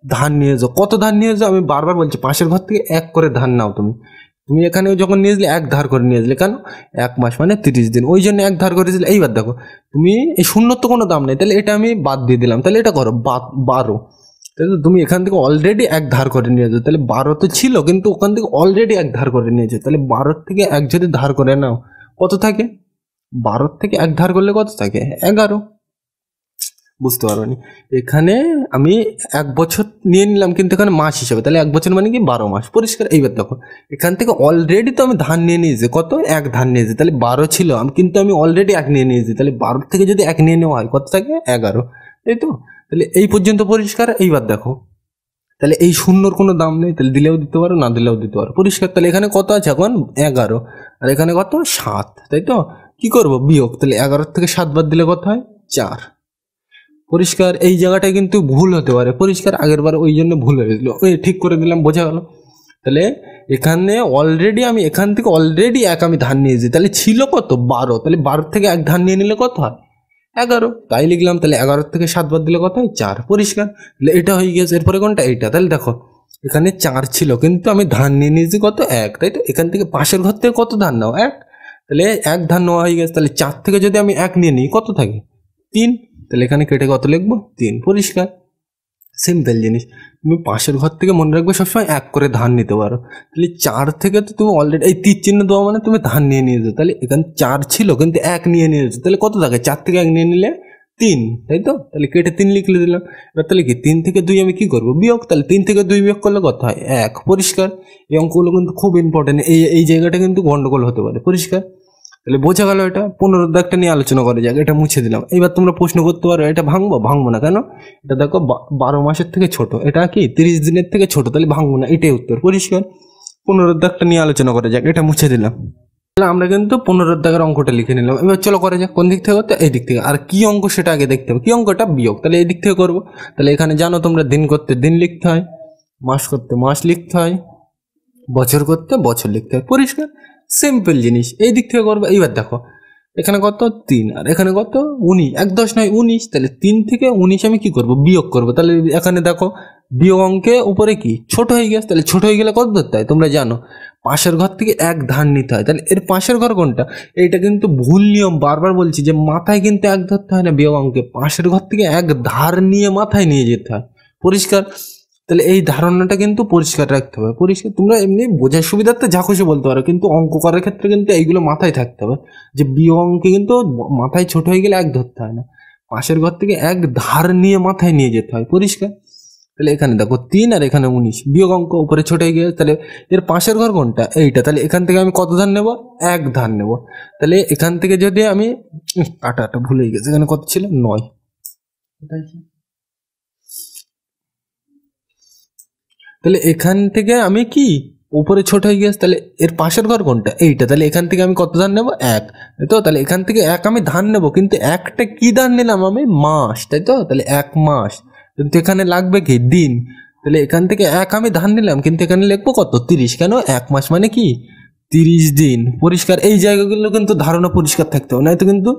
ধার নিয়ে যাও, কত ধার নিয়ে যাও, আমি বারবার বলছি পাশের ঘর থেকে 1 করে ধার নাও। তুমি তুমি এখানে যখন নিয়ে আসলে 1 ধার করে নিয়ে আসলে, কেন, 1 মাস মানে 30 দিন, ওই জন্য 1 ধার করেছিলে। এইবার দেখো তুমি এই শূন্যর তো কোনো দাম নেই, তাহলে এটা আমি বাদ দিয়ে দিলাম, তাহলে এটা করো 12। তাহলে তুমি এখান থেকে অলরেডি 1 ধার করে নিয়েছো, তাহলে 12 তো ছিল, কিন্তু ওখান থেকে অলরেডি 1 ধার করে নিয়েছো। তাহলে 12 থেকে 1 যদি ধার করে নাও কত থাকে, 12 থেকে 1 ধার করলে কত থাকে, 11। বুঝতে পারোনি, এখানে আমি 1 বছর নিয়ে নিলাম, কিন্তু এখানে মাস হিসেবে, তাহলে 1 বছর মানে কি 12 মাস, পরিষ্কার। এইবার দেখো এখান থেকে অলরেডি তো আমি ধার নিয়ে নিয়েছি, কত, 1 ধার নিয়েছি, তাহলে 12 ছিল, কিন্তু আমি অলরেডি 1 নিয়ে নিয়েছি, তাহলে 12 থেকে যদি 1 নিয়ে নেওয়া হয় কত থাকে, 11, তাই তো। তাহলে এই পর্যন্ত পরিষ্কার। এইবার দেখো, তাহলে এই শূন্যর কোনো দাম নেই, তাহলে দিলেও দিতে পারো, না দিলেও দিতে পারো, পরিষ্কার। তাহলে এখানে কত আছে এখন, 11, আর এখানে কত, 7, তাই তো। কি করবো, বিয়োগ, তাহলে 11 থেকে 7 বাদ দিলে কত হয়, 4, পরিষ্কার। এই জায়গাটায় কিন্তু ভুল হতে পারে, পরিষ্কার, আগের বার ওই জন্য ভুল হয়েছিল, ওই ঠিক করে দিলাম, বোঝা গেল। তাহলে এখানে অলরেডি আমি এখান থেকে অলরেডি 1 আমি ধার নিয়েছি, তাহলে ছিল কত, 12, তাহলে 12 থেকে 1 ধার নিয়ে নিলে কত হয়, 11, তাই লিখলাম। তাহলে 11 থেকে 7 বাদ দিলে কত হয়, 4, পরিষ্কার। তাহলে এটা হয়ে গেছে, এরপরে কোনটা, এইটা। তাহলে দেখো এখানে 4 ছিল, কিন্তু আমি ধার নিয়ে নিয়েছি কত, 1, তাই তো। এখান থেকে পাশের ঘর থেকে কত ধার নাও, 1, তাহলে 1 ধার নেওয়া হয়ে গেছে। তাহলে 4 থেকে যদি আমি 1 নিয়ে নিই কত থাকে, 3, তাহলে এখানে কেটে কত লিখবো, 3, পরিষ্কার। সিম্পল জিনিস, তুমি পাশের ঘর থেকে মনে রাখবে সবসময় 1 করে ধার নিতে পারো। তাহলে 4 থেকে তো তুমি অলরেডি এই তীর চিহ্ন দেওয়া মানে তুমি ধার নিয়ে নিয়েছো, তাহলে এখানে 4 ছিল, কিন্তু 1 নিয়ে নিয়েছো, তাহলে কত থাকে, 4 থেকে 1 নিয়ে নিলে 3, তাই তো। তাহলে কেটে 3 লিখলে দিলাম। এবার তাহলে কি 3 থেকে 2 আমি কি করবো, বিয়োগ, তাহলে 3 থেকে 2 বিয়োগ করলে কত হয়, 1, পরিষ্কার। এই অঙ্কগুলো কিন্তু খুব ইম্পর্টেন্ট, এই জায়গাটা কিন্তু গন্ডগোল হতে পারে, পরিষ্কার। তাহলে বোঝা গেল। এটা পুনরুদ্ধারটা নিয়ে আলোচনা করা যাক, এটা মুছে দিলাম। এবার তোমরা প্রশ্ন করতে পারো, এটা ভাঙবো, ভাঙবো না কেন, এটা দেখো 12 মাসের থেকে ছোট, এটা কি 30 দিনের থেকে ছোট, তাহলে ভাঙবো না, এটাই উত্তর, পরিষ্কার। পুনরুদ্ধারটা নিয়ে আলোচনা করা যাক, এটা মুছে দিলাম। তাহলে আমরা কিন্তু পুনরুদ্ধারের অঙ্কটা লিখে নিলাম। এবার চলো করা যাক, কোন দিক থেকে করতে, এই দিক থেকে। আর কি অঙ্ক সেটা আগে দেখতে হবে, কি অঙ্কটা, বিয়োগ, তাহলে এই দিক থেকে করবো। তাহলে এখানে জানো তোমরা, দিন করতে দিন লিখতে হয়, মাস করতে মাস লিখতে হয়, বছর করতে বছর লিখতে হয়, পরিষ্কার, সিম্পল জিনিস। এই দিক থেকে করবো। এইবার দেখো এখানে কত, 3, আর এখানে কত, 19, 1 10 নয় 19, তাহলে 3 থেকে 19 আমি কি করব, বিয়োগ করব। তাহলে এখানে দেখো বিয়োগ অঙ্কে উপরে কি ছোট হয়ে গেছে, তাহলে ছোট হয়ে গেলে কত ধরতে হয়, তোমরা জানো পাশের ঘর থেকে 1 ধার নিতে হয়। তাহলে এর পাশের ঘর কোনটা, এইটা কিন্তু ভুল নিয়ম, বারবার বলছি যে মাথায় কিন্তু 1 ধরতে হয় না বিয়োগ অঙ্কে, পাশের ঘর থেকে 1 ধার নিয়ে মাথায় নিয়ে যেতে হয়, পরিষ্কার। তাহলে এই ধারণাটা কিন্তু পরিষ্কার রাখতে হবে, পরিষ্কার। তোমরা এমনি বোঝার সুবিধার্থে যা খুশি বলতে পারো, কিন্তু অঙ্ক করার ক্ষেত্রে কিন্তু এইগুলো মাথায় থাকতে হবে, যে বিয়োগ অঙ্কে কিন্তু মাথায় ছোট হয়ে গেলে 1 ধরতে হয় না, পাশের ঘর থেকে 1 ধার নিয়ে মাথায় নিয়ে যেতে হয়, পরিষ্কার। তাহলে এখানে দেখো 3 আর এখানে 19, বিয়োগ অঙ্ক উপরে ছোট হয়ে গেছে, তাহলে এর পাশের ঘর কোনটা, এইটা। তাহলে এখান থেকে আমি কত ধার নেব, 1 ধার নেব। তাহলে এখান থেকে যদি আমি কাটাটা ভুলে গেছি, এখানে কত ছিল, 9, তাহলে এখান থেকে আমি কি উপরে ছোট হয়ে গেছে, তাহলে এর পাশের ঘর কোনটা, এইটা। তাহলে এখান থেকে আমি কত ধান নেব, 1, তাই তো। তাহলে এখান থেকে 1 আমি ধান নেব, কিন্তু একটা কি ধান নিলাম আমি, মাস, তাই তো। তাহলে 1 মাস, কিন্তু এখানে লাগবে কি, দিন। তাহলে এখান থেকে 1 আমি ধান নিলাম, কিন্তু এখানে লিখবো কত, 30, কেন, 1 মাস মানে কি 30 দিন, পরিষ্কার। এই জায়গাগুলো কিন্তু ধারণা পরিষ্কার থাকতে হবে, নয়তো কিন্তু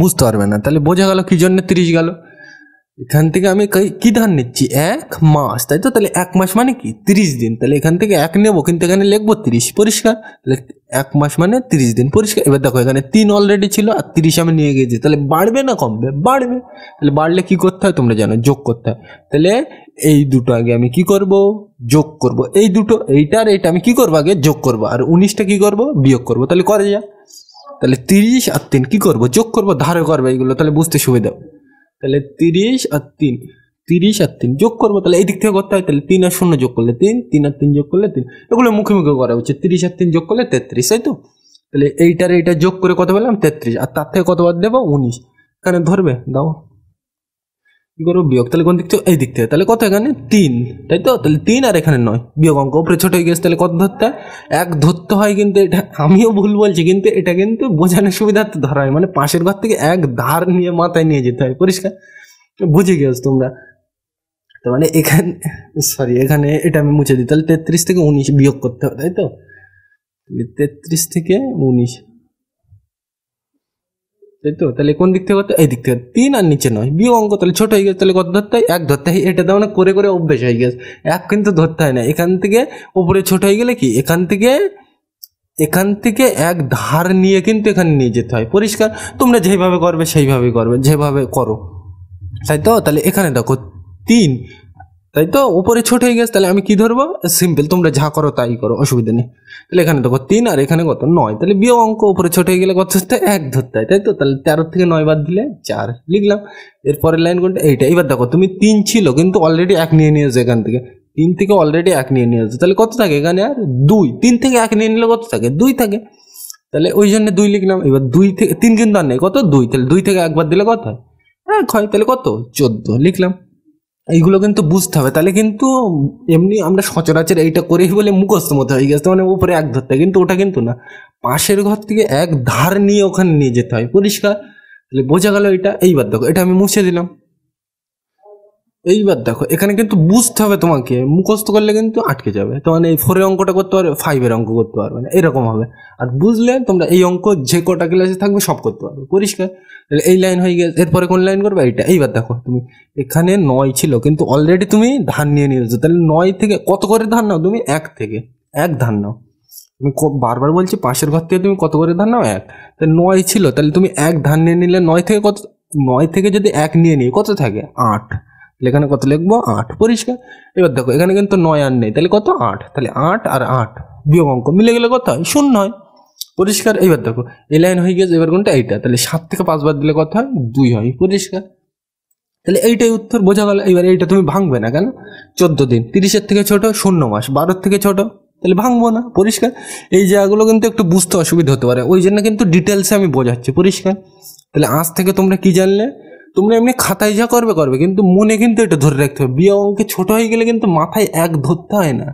বুঝতে পারবে না। তাহলে বোঝা গেল কি জন্য 30 গেল। এখান থেকে আমি কি ধার নিচ্ছি 1 মাস, তাই তো? তাহলে 1 মাস মানে কি 30 দিন। তাহলে এখান থেকে 1 নেবো, কিন্তু এখানে লিখবো 30, পরিষ্কার। তাহলে 1 মাস মানে 30 দিন, পরিষ্কার। এবার দেখো এখানে 3 অলরেডি ছিল আর 30 আমি নিয়ে গেছি, তাহলে বাড়বে না কমবে? বাড়বে। তাহলে বাড়লে কি করতে হয় তোমরা জানো, যোগ করতে হয়। তাহলে এই দুটো আগে আমি কি করব, যোগ করব। এই দুটো, এইটা আর এইটা আমি কি করবো, আগে যোগ করবো, আর 19টা কি করবো, বিয়োগ করবো। তাহলে করে যা। তাহলে 30 আর 3 কি করবো, যোগ করবো, ধারে করবে এইগুলো, তাহলে বুঝতে সুবিধা। তাহলে 30 আর 3 যোগ করবো, তাহলে এই দিক থেকে করতে হয়। তাহলে 3 আর 0 যোগ করলে 3, 3 আর 3 যোগ করলে 3, এগুলো মুখে মুখে করা উচিত। 30 আর 3 যোগ করলে 33, তাই তো? তাহলে এইটার এইটা যোগ করে কত পেলাম, 33, আর তার থেকে কত বাদ দেবো, 19। এখানে ধরবে, দাও, কি করবো, বিয়োগ। তাহলে কোন দিক থেকে, এই দিক থেকে। তাহলে কত, এখানে 3, তাই তো? তাহলে 3 আর এখানে 9, বিয়োগ অঙ্ক উপরে ছোট হয়ে গেছে। তাহলে কত ধরতে হয়, 1 ধরতে হয়। কিন্তু এটা আমিও ভুল বলছি, কিন্তু এটা কিন্তু বোঝানোর সুবিধার্থে ধরা হয়, মানে পাশের ঘর থেকে 1 ধার নিয়ে মাথায় নিয়ে যেতে হয়, পরিষ্কার? বুঝে গেছো তোমরা? তার মানে এখানে, সরি, এখানে এটা আমি মুছে দিই। তাহলে 33 থেকে 19 বিয়োগ করতে হবে, তাই তো? 33 থেকে 19, তাই তো? তাহলে কোন দিক থেকে করতে, এই দিক থেকে। 3 আর নিচে 9, বিয়োগ অঙ্ক, তাহলে ছোট হয়ে গেছে। তাহলে কত ধরতে হয়, 1 ধরতে হয়। এটা তো মানে করে করে অভ্যেস হয়ে গেছে, 1 কিন্তু ধরতে হয় না। এখান থেকে উপরে ছোট হয়ে গেলে কি, এখান থেকে 1 ধার নিয়ে কিন্তু এখানে নিয়ে যেতে হয়, পরিষ্কার? তোমরা যেভাবে করবে সেইভাবেই করবে, যেভাবে করো, তাই তো? তাহলে এখানে দেখো 3, তাই তো? উপরে ছোট হয়ে গেছে, তাহলে আমি কি ধরবো, সিম্পল, তোমরা যা করো তাই করো, অসুবিধা নেই। তাহলে এখানে দেখো 3 আর এখানে কত, 9, তাহলে বিয়োগ অঙ্ক, উপরে ছোট হয়ে গেলে কত ধরতে হয়, 1 ধরতে হয়, তাই তো? তাহলে 13 থেকে 9 বাদ দিলে 4 লিখলাম। এরপরের লাইন কোনটা, এইটা। এবার দেখো তুমি 3 ছিল, কিন্তু অলরেডি 1 নিয়ে নিয়েছো এখান থেকে, 3 থেকে অলরেডি 1 নিয়ে নিয়েছো, তাহলে কত থাকে এখানে, আর 2। 3 থেকে 1 নিয়ে নিলে কত থাকে, 2 থাকে। তাহলে ওই জন্য 2 লিখলাম। এবার 2 থেকে 3 কিন্তু আর নেই, কত, 2। তাহলে 2 থেকে 1 বাদ দিলে কত হয়, 1 হয়। তাহলে কত, 14 লিখলাম। এইগুলো কিন্তু বুঝতে হবে, তাহলে কিন্তু এমনি আমরা সচরাচর এইটা করেই বলে মুখস্থ মতো হয়ে গেছে, মানে উপরে 1 ধরতে হয়, কিন্তু ওটা কিন্তু না, পাশের ঘর থেকে 1 ধার নিয়ে ওখানে নিয়ে যেতে হয়, পরিষ্কার? তাহলে বোঝা গেল এটা। এইবার দেখো এটা আমি মুছে দিলাম। এইবার দেখো এখানে কিন্তু বুঝতে হবে তোমাকে, মুখস্থ করলে কিন্তু আটকে যাবে। তো মানে এই 4 অঙ্কটা করতে পারবে, 5 অঙ্ক করতে পারবে না, এরকম হবে। আর বুঝলে তোমরা এই অঙ্ক যে কটা ক্লাসে থাকবে সব করতে পারবে, পরিষ্কার? তাহলে এই লাইন হয়ে গেছে। এরপরে কোন লাইন করবে, এইটা। এইবার দেখো তুমি এখানে 9 ছিল, কিন্তু অলরেডি তুমি ধার নিয়ে নিয়েছো, তাহলে 9 থেকে কত করে ধার নাও তুমি, 1 থেকে 1 ধার নাও। তুমি বারবার বলছি, পাশের ঘর থেকে তুমি কত করে ধার নাও, 1। তাহলে 9 ছিল, তাহলে তুমি 1 ধার নিয়ে নিলে 9 থেকে কত, 9 থেকে যদি 1 নিয়ে নিই কত থাকে, 8। এখানে কত লিখবো, 8, পরিষ্কার? এবার দেখো এখানে কিন্তু 9 আর নেই, তাহলে কত, 8। তাহলে 8 আর 8 বিয়োগ অঙ্ক মিলে গেলে কত হয়, 0 হয়, পরিষ্কার? এইবার দেখো এই লাইন হয়ে গেছে। এবার কোনটা, এইটা। তাহলে 7 থেকে 5 বাদ দিলে কত হয়, 2 হয়, পরিষ্কার? তাহলে এইটাই উত্তর, বোঝা গেল। এবার এইটা তুমি ভাঙবে না কেন, 14 দিন, 30-এর থেকে ছোট 0 মাস, 12-এর থেকে ছোট, তাহলে ভাঙবো না, পরিষ্কার? এই জায়গাগুলো কিন্তু একটু বুঝতে অসুবিধা হতে পারে, ওই জন্য কিন্তু ডিটেলসে আমি বোঝাচ্ছি, পরিষ্কার? তাহলে আজ থেকে তোমরা কি জানলে, তোমরা এমনি খাতায় যা করবে করবে, কিন্তু মনে কিন্তু এটা ধরে রাখতে হবে, বিয়োগ অঙ্কে ছোট হয়ে গেলে কিন্তু মাথায় 1 ধরতে হয় না,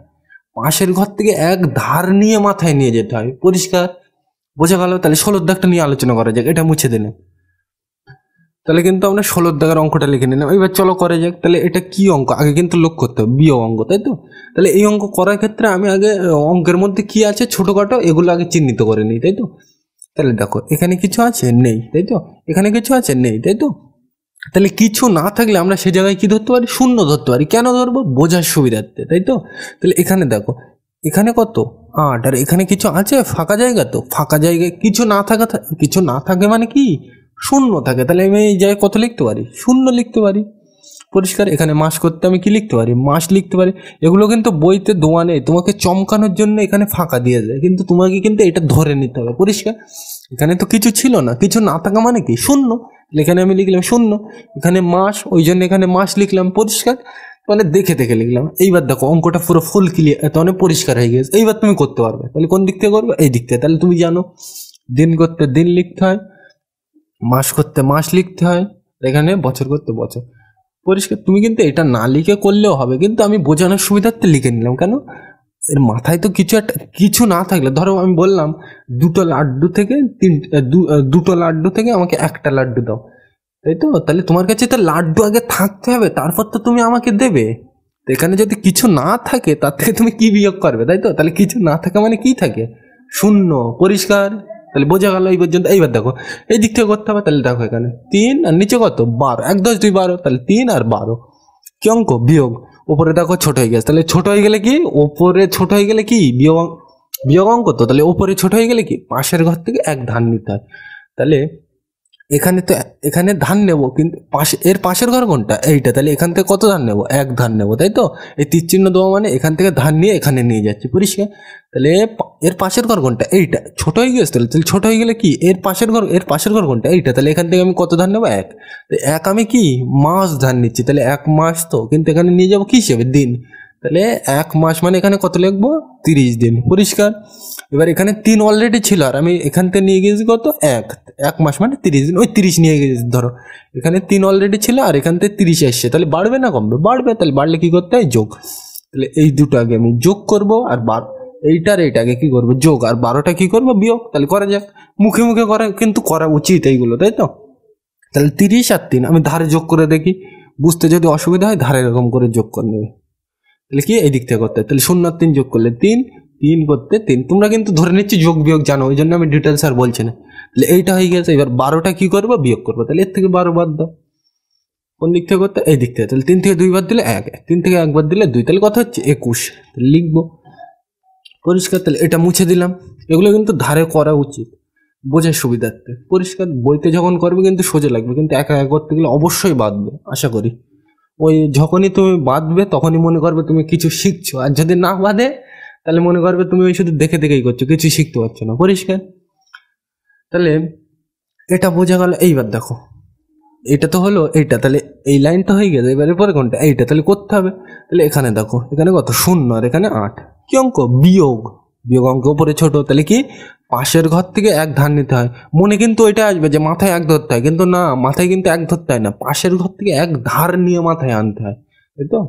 পাশের ঘর থেকে 1 ধার নিয়ে মাথায় নিয়ে যেতে হয়, পরিষ্কার? বোঝা গেল? তাহলে 16 দাগটা নিয়ে আলোচনা করা যাক, এটা মুছে দিলাম। তাহলে কিন্তু আমরা 16 দাগের অঙ্কটা লিখে নিলাম। এবার চলো করে যাক। তাহলে এটা কি অঙ্ক, আগে কিন্তু লক্ষ্য করতে হবে, বিয়োগ অঙ্ক, তাই তো? তাহলে এই অঙ্ক করার ক্ষেত্রে আমি আগে অঙ্কের মধ্যে কি আছে ছোটখাটো এগুলো আগে চিহ্নিত করে নিই, তাই তো? তাহলে দেখো এখানে কিছু আছে, নেই, তাই তো? এখানে কিছু আছে, নেই, তাই তো? তাহলে কিছু না থাকলে আমরা সে জায়গায় কি ধরতে পারি, 0 ধরতে পারি। কেন ধরবো, বোঝার সুবিধার্থে, তাই তো? তাহলে এখানে দেখো এখানে কত, 8, আর এখানে কিছু আছে ফাঁকা জায়গা, তো ফাঁকা জায়গায় কিছু না থাকা, কিছু না থাকে মানে কি, 0 থাকে। তাহলে আমি এই জায়গায় কত লিখতে পারি, 0 লিখতে পারি, পরিষ্কার? এখানে মাস করতে আমি কি লিখতে পারি, মাস লিখতে পারি। এগুলো কিন্তু বইতে দেওয়া নেই, তোমাকে চমকানোর জন্য এখানে ফাঁকা দিয়ে যায়, কিন্তু তোমাকে কিন্তু এটা ধরে নিতে হবে, পরিষ্কার? এখানে তো কিছু ছিল না, কিছু না থাকা মানে কি, 0। এখানে আমি লিখলাম 0, এখানে মাস, ওই জন্য এখানে মাস লিখলাম, পরিষ্কার? মানে দেখে দেখে লিখলাম। এইবার দেখো অঙ্কটা পুরো ফুল ক্লিয়ার, এত অনেক পরিষ্কার হয়ে গেছে। এইবার তুমি করতে পারবে। তাহলে কোন দিক থেকে করবে, এই দিক থেকে। তাহলে তুমি জানো দিন করতে দিন লিখতে হয়, মাস করতে মাস লিখতে হয়, এখানে বছর করতে বছর, পরিষ্কার? তুমি কিন্তু এটা না লিখে করলেও হবে, কিন্তু আমি বোঝানোর সুবিধার্থে লিখে নিলাম। কেন, এর মাথায় তো কিছু একটা, কিছু না থাকলে, ধরো আমি বললাম 2টো লাড্ডু থেকে 2টো লাড্ডু থেকে আমাকে 1টা লাড্ডু দাও, তাই তো? তাহলে তোমার কাছে তো লাড্ডু আগে থাকতে হবে, তারপর তো তুমি আমাকে দেবে। তো এখানে যদি কিছু না থাকে, তার থেকে তুমি কি বিয়োগ করবে, তাই তো? তাহলে কিছু না থাকা মানে কি থাকে, 0, পরিষ্কার? তাহলে বোঝা গেল এই পর্যন্ত। এইবার দেখো এই দিক থেকে করতে হবে, তাহলে দেখো এখানে 3 আর নিচে কত 12, 1 10 2 12, তাহলে 3 আর 12 কি অঙ্ক বিয়োগ। উপরে দেখো ছোট হয়ে গেছে, তাহলে ছোট হয়ে গেলে কি উপরে ছোট হয়ে গেলে কি বিয়োগ অঙ্ক তো, তাহলে উপরে ছোট হয়ে গেলে কি পাশের ঘর থেকে 1 ধান নিতে হয়। তাহলে এখানে তো এখানে ধান নেব, কিন্তু এর পাশের ঘর কোনটা এইটা, তাহলে এখান থেকে কত ধান নেব 1 ধান নেব, তাই তো। এই তীর চিহ্ন দেওয়া মানে এখান থেকে ধান নিয়ে এখানে নিয়ে যাচ্ছি, পরিষ্কার। তাহলে এর পাশের ঘর কোনটা এইটা, ছোট হয়ে গেছে, তাহলে ছোট হয়ে গেলে কি এর পাশের ঘর কোনটা এইটা, তাহলে এখান থেকে আমি কত ধান নেবো 1। এক আমি কি মাস ধান নিচ্ছি, তাহলে 1 মাস তো, কিন্তু এখানে নিয়ে যাবো কি হিসেবে দিন, তাহলে 1 মাস মানে এখানে কত লিখবো 30 দিন, পরিষ্কার। এবার এখানে 3 অলরেডি ছিল আর আমি এখান থেকে নিয়ে গেছি কত 1 মাস মানে 30 দিন, ওই 30 নিয়ে গেছি ধরো। এখানে 3 অলরেডি ছিল আর এখান থেকে 30 এসছে, তাহলে বাড়বে না কমবে, বাড়বে। তাহলে বাড়লে কি করতে হয় যোগ, তাহলে এই দুটো আগে আমি যোগ করব আর এইটার এইটাকে কি করবো যোগ, আর 12টা কি করবো বিয়োগ। তাহলে করা যাক, মুখে মুখে করা কিন্তু করা উচিত এইগুলো, তাই তো। তাহলে 30 আর 3 আমি ধারে যোগ করে দেখি, বুঝতে যদি অসুবিধা হয় ধারে এরকম করে যোগ করে নেবে। তাহলে কি এই দিক থেকে করতে হয়, তাহলে 0 আর 3 যোগ করলে 3, 3 করতে 3, তোমরা কিন্তু ধরে নিচ্ছি যোগ বিয়োগ জানো, ওই জন্য আমি ডিটেলস আর বলছি না। তাহলে এইটা হয়ে গেছে, এবার 12টা কি করবো বিয়োগ করবো, তাহলে এর থেকে 12 বাদ দাও। কোন দিক থেকে করতে এই দিক থেকে, তাহলে 3 থেকে 2 বাদ দিলে 1, 3 থেকে 1 বাদ দিলে 2, তাহলে কত হচ্ছে 21, তাহলে লিখবো পরিষ্কার। তাহলে এটা মুছে দিলাম, এগুলো কিন্তু ধারে করা উচিত বোঝার সুবিধার্থে, পরিষ্কার। বইতে যখন করবে কিন্তু সোজা লাগবে, কিন্তু একা একা করতে গেলে অবশ্যই বাঁধবে, আশা করি। ওই যখনই তুমি বাঁধবে তখনই মনে করবে তুমি কিছু শিখছো, আর যদি না বাঁধে তাহলে মনে করবে তুমি ওই শুধু দেখে দেখেই করছো, কিছু শিখতে পারছো না, পরিষ্কার। তাহলে এটা বোঝা গেল। এইবার দেখো এটা তো হলো এইটা, তাহলে এই লাইনটা হয়ে গেছে, এবারে পরে কোনটা এইটা, তাহলে করতে হবে। তাহলে এখানে দেখো এখানে কত 0 আর এখানে 8, কি অঙ্ক বিয়োগ, বিয়োগ অঙ্ক উপরে ছোট, তাহলে কি পাশের ঘর থেকে 1 ধান নিতে হয়। মনে কিন্তু ওইটা আসবে যে মাথায় 1 ধরতে হয়, কিন্তু না, মাথায় কিন্তু 1 ধরতে হয় না, পাশের ঘর থেকে 1 ধার নিয়ে মাথায় আনতে হয়, তাই তো।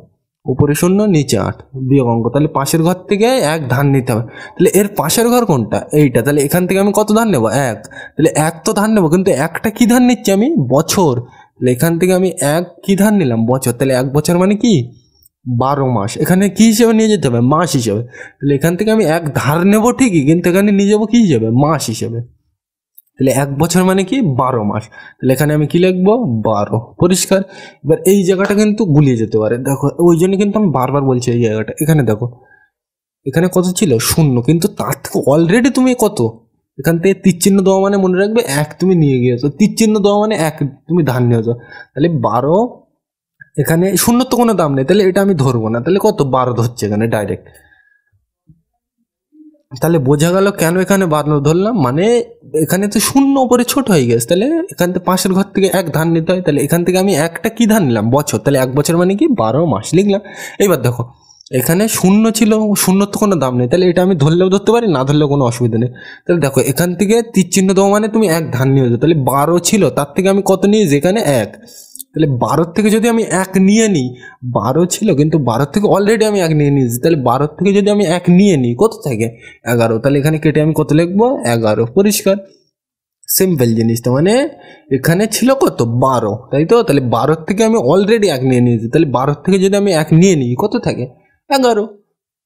উপরে 0 নিচে 8 বিয়োগ অঙ্ক, তাহলে পাশের ঘর থেকে 1 ধান নিতে হবে। তাহলে এর পাশের ঘর কোনটা এইটা, তাহলে এখান থেকে আমি কত ধান নেবো 1, তাহলে 1 তো ধান নেবো, কিন্তু একটা কি ধান নিচ্ছি আমি বছর, তাহলে এখান থেকে আমি 1 কি ধান নিলাম বছর, তাহলে 1 বছর মানে কি 12 মাস, এখানে কি হিসেবে নিয়ে যেতে হবে মাস হিসেবে। তাহলে এখান থেকে আমি 1 ধার নেবো ঠিকই, কিন্তু এখানে নিয়ে যাবো কি হিসেবে মাস হিসেবে। তাহলে 1 বছর মানে কি 12 মাস, তাহলে এখানে আমি কি লিখবো 12, পরিষ্কার। এবার এই জায়গাটা কিন্তু গুলিয়ে যেতে পারে, দেখো ওই জন্য কিন্তু আমি বারবার বলছি এই জায়গাটা। এখানে দেখো এখানে কত ছিল 0, কিন্তু তার থেকে অলরেডি তুমি কত এখান থেকে তীর চিহ্ন দেওয়া মানে মনে রাখবে 1 তুমি নিয়ে গিয়েছো, তীর চিহ্ন দেওয়া মানে 1 তুমি ধান নিয়েছো, তাহলে 12। এখানে 0 তো কোনো দাম নেই, তাহলে এটা আমি ধরবো না, তাহলে কত 12 ধরছে এখানে ডাইরেক্ট। তাহলে বোঝা গেল কেন এখানে 12 ধরলাম, মানে এখানে তো 0 উপরে ছোট হয়ে গেছে, তাহলে এখান থেকে পাশের ঘর থেকে 1 ধান নিতে হয়, তাহলে এখান থেকে আমি একটা কি ধান নিলাম বছর, তাহলে 1 বছর মানে কি 12 মাস লিখলাম। এইবার দেখো এখানে 0 ছিল, 0 তো কোনো দাম নেই, তাহলে এটা আমি ধরলেও ধরতে পারি, না ধরলেও কোনো অসুবিধা নেই। তাহলে দেখো এখান থেকে তীর চিহ্ন দেওয়া মানে তুমি 1 ধান নিয়ে যাও, তাহলে 12 ছিল, তার থেকে আমি কত নিয়েছি এখানে 1, তাহলে 12 থেকে যদি আমি 1 নিয়ে নিই, 12 ছিল কিন্তু 12 থেকে অলরেডি আমি 1 নিয়ে নিয়েছি, তাহলে 12 থেকে যদি আমি 1 নিয়ে নিই কত থাকে 11, তাহলে এখানে কেটে আমি কত লিখবো 11, পরিষ্কার। সিম্পল জিনিসটা, মানে এখানে ছিল কত 12, তাই তো। তাহলে 12 থেকে আমি অলরেডি 1 নিয়ে নিয়েছি, তাহলে 12 থেকে যদি আমি 1 নিয়ে নিই কত থাকে 11,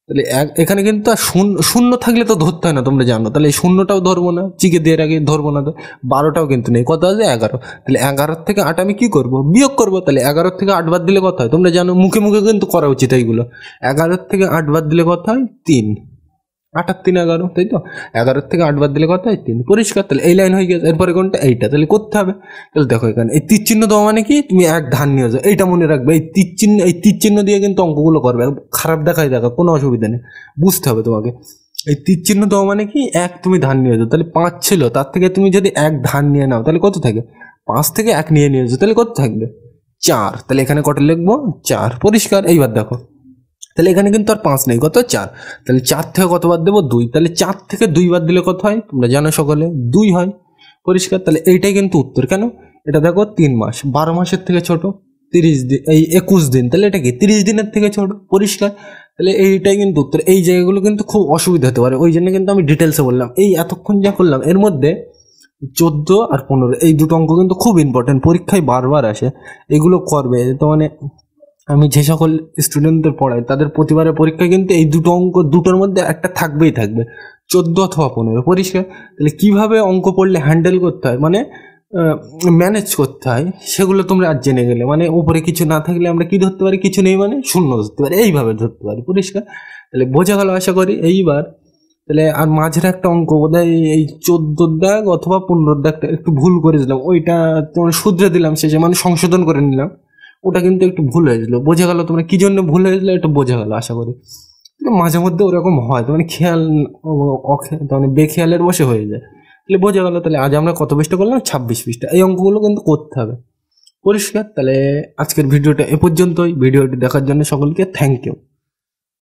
তাহলে এখানে কিন্তু আর শূন্য থাকলে তো ধরতে হয় না, তোমরা জানো। তাহলে এই 0টাও ধরবো না, চিকে দিয়ে আগে ধরবো না, তো 12টাও কিন্তু নেই, কত আছে 11, তাহলে 11 থেকে 8 আমি কি করবো বিয়োগ করবো, তাহলে 11 থেকে 8 বাদ দিলে কত হয় তোমরা জানো, মুখে মুখে কিন্তু করা উচিত এইগুলো। 11 থেকে 8 বাদ দিলে কত হয় 3, 8 আর 3 11, তাই তো। 11 থেকে 8 বাদ দিলে কত হয় 3, পরিষ্কার। তাহলে এই লাইন হয়ে গেছে, এরপরে কোনটা এইটা, তাহলে করতে হবে। তাহলে দেখো এখানে এই তীর চিহ্ন দেওয়া মানে কি তুমি 1 ধান নিয়ে যাও, এইটা মনে রাখবে। এই তীর চিহ্ন দিয়ে কিন্তু অঙ্কগুলো করবে, খারাপ দেখাই দেখা কোনো অসুবিধা নেই, বুঝতে হবে তোমাকে। এই তীর চিহ্ন দেওয়া মানে কি 1 তুমি ধান নিয়ে যাও, তাহলে 5 ছিল, তার থেকে তুমি যদি 1 ধান নিয়ে নাও তাহলে কত থাকে 5 থেকে 1 নিয়ে যাও, তাহলে কত থাকবে 4, তাহলে এখানে কত লিখবো 4, পরিষ্কার। এইবার দেখো তাহলে এখানে কিন্তু আর 5 নেই, কত 4, তাহলে 4 থেকে কত বাদ দেবো 2, তাহলে 4 থেকে 2 বাদ দিলে কত হয় তোমরা জানো সকলে 2 হয়, পরিষ্কার। তাহলে এইটাই কিন্তু উত্তর। কেন এটা দেখো 3 মাস, 12 মাসের থেকে ছোট, 30 দিন এই 21 দিন, তাহলে এটা কি 30 দিনের থেকে ছোট, পরিষ্কার। তাহলে এইটাই কিন্তু উত্তর। এই জায়গাগুলো কিন্তু খুব অসুবিধা হতে পারে, ওই জন্য কিন্তু আমি ডিটেলসে বললাম। এই এতক্ষণ যা করলাম এর মধ্যে 14 আর 15 এই দুটো অঙ্ক কিন্তু খুব ইম্পর্টেন্ট, পরীক্ষায় বারবার আসে, এগুলো করবে তো, মানে আমি যে সকল স্টুডেন্টদের পড়াই তাদের প্রতিবারের পরীক্ষায় কিন্তু এই দুটো অঙ্ক দুটোর মধ্যে একটা থাকবেই থাকবে, 14 অথবা 15 পরিষ্কার। তাহলে কিভাবে অঙ্ক পড়লে হ্যান্ডেল করতে হয়, মানে ম্যানেজ করতে হয়, সেগুলো তোমরা আজ জেনে গেলে। মানে উপরে কিছু না থাকলে আমরা কি ধরতে পারি, কিছু নেই মানে শূন্য ধরতে পারি, এইভাবে ধরতে পারি, পরিষ্কার। তাহলে বোঝা গেল আশা করি এইবার। তাহলে আর মাঝের একটা অঙ্ক বোধহয় এই 14 দাগ অথবা 15 দাগটা একটু ভুল করে দিলাম, ওইটা তোমার শুধরে দিলাম শেষে, মানে সংশোধন করে নিলাম, ওটা কিন্তু একটু ভুল হয়েছিল। বোঝা গেল তোমরা কি জন্য ভুল হয়েছিল, এটা বোঝা গেল আশা করি। মাঝে মধ্যে ওরকম হয়, মানে খেয়াল মানে বেখেয়ালের বসে হয়ে যায়। তাহলে বোঝা গেল। তাহলে আজ আমরা কত পৃষ্ঠা করলাম, 26 পৃষ্ঠা। এই অঙ্কগুলো কিন্তু করতে হবে, পরিষ্কার। তাহলে আজকের ভিডিওটা এ পর্যন্তই। ভিডিওটি দেখার জন্য সকলকে থ্যাংক ইউ।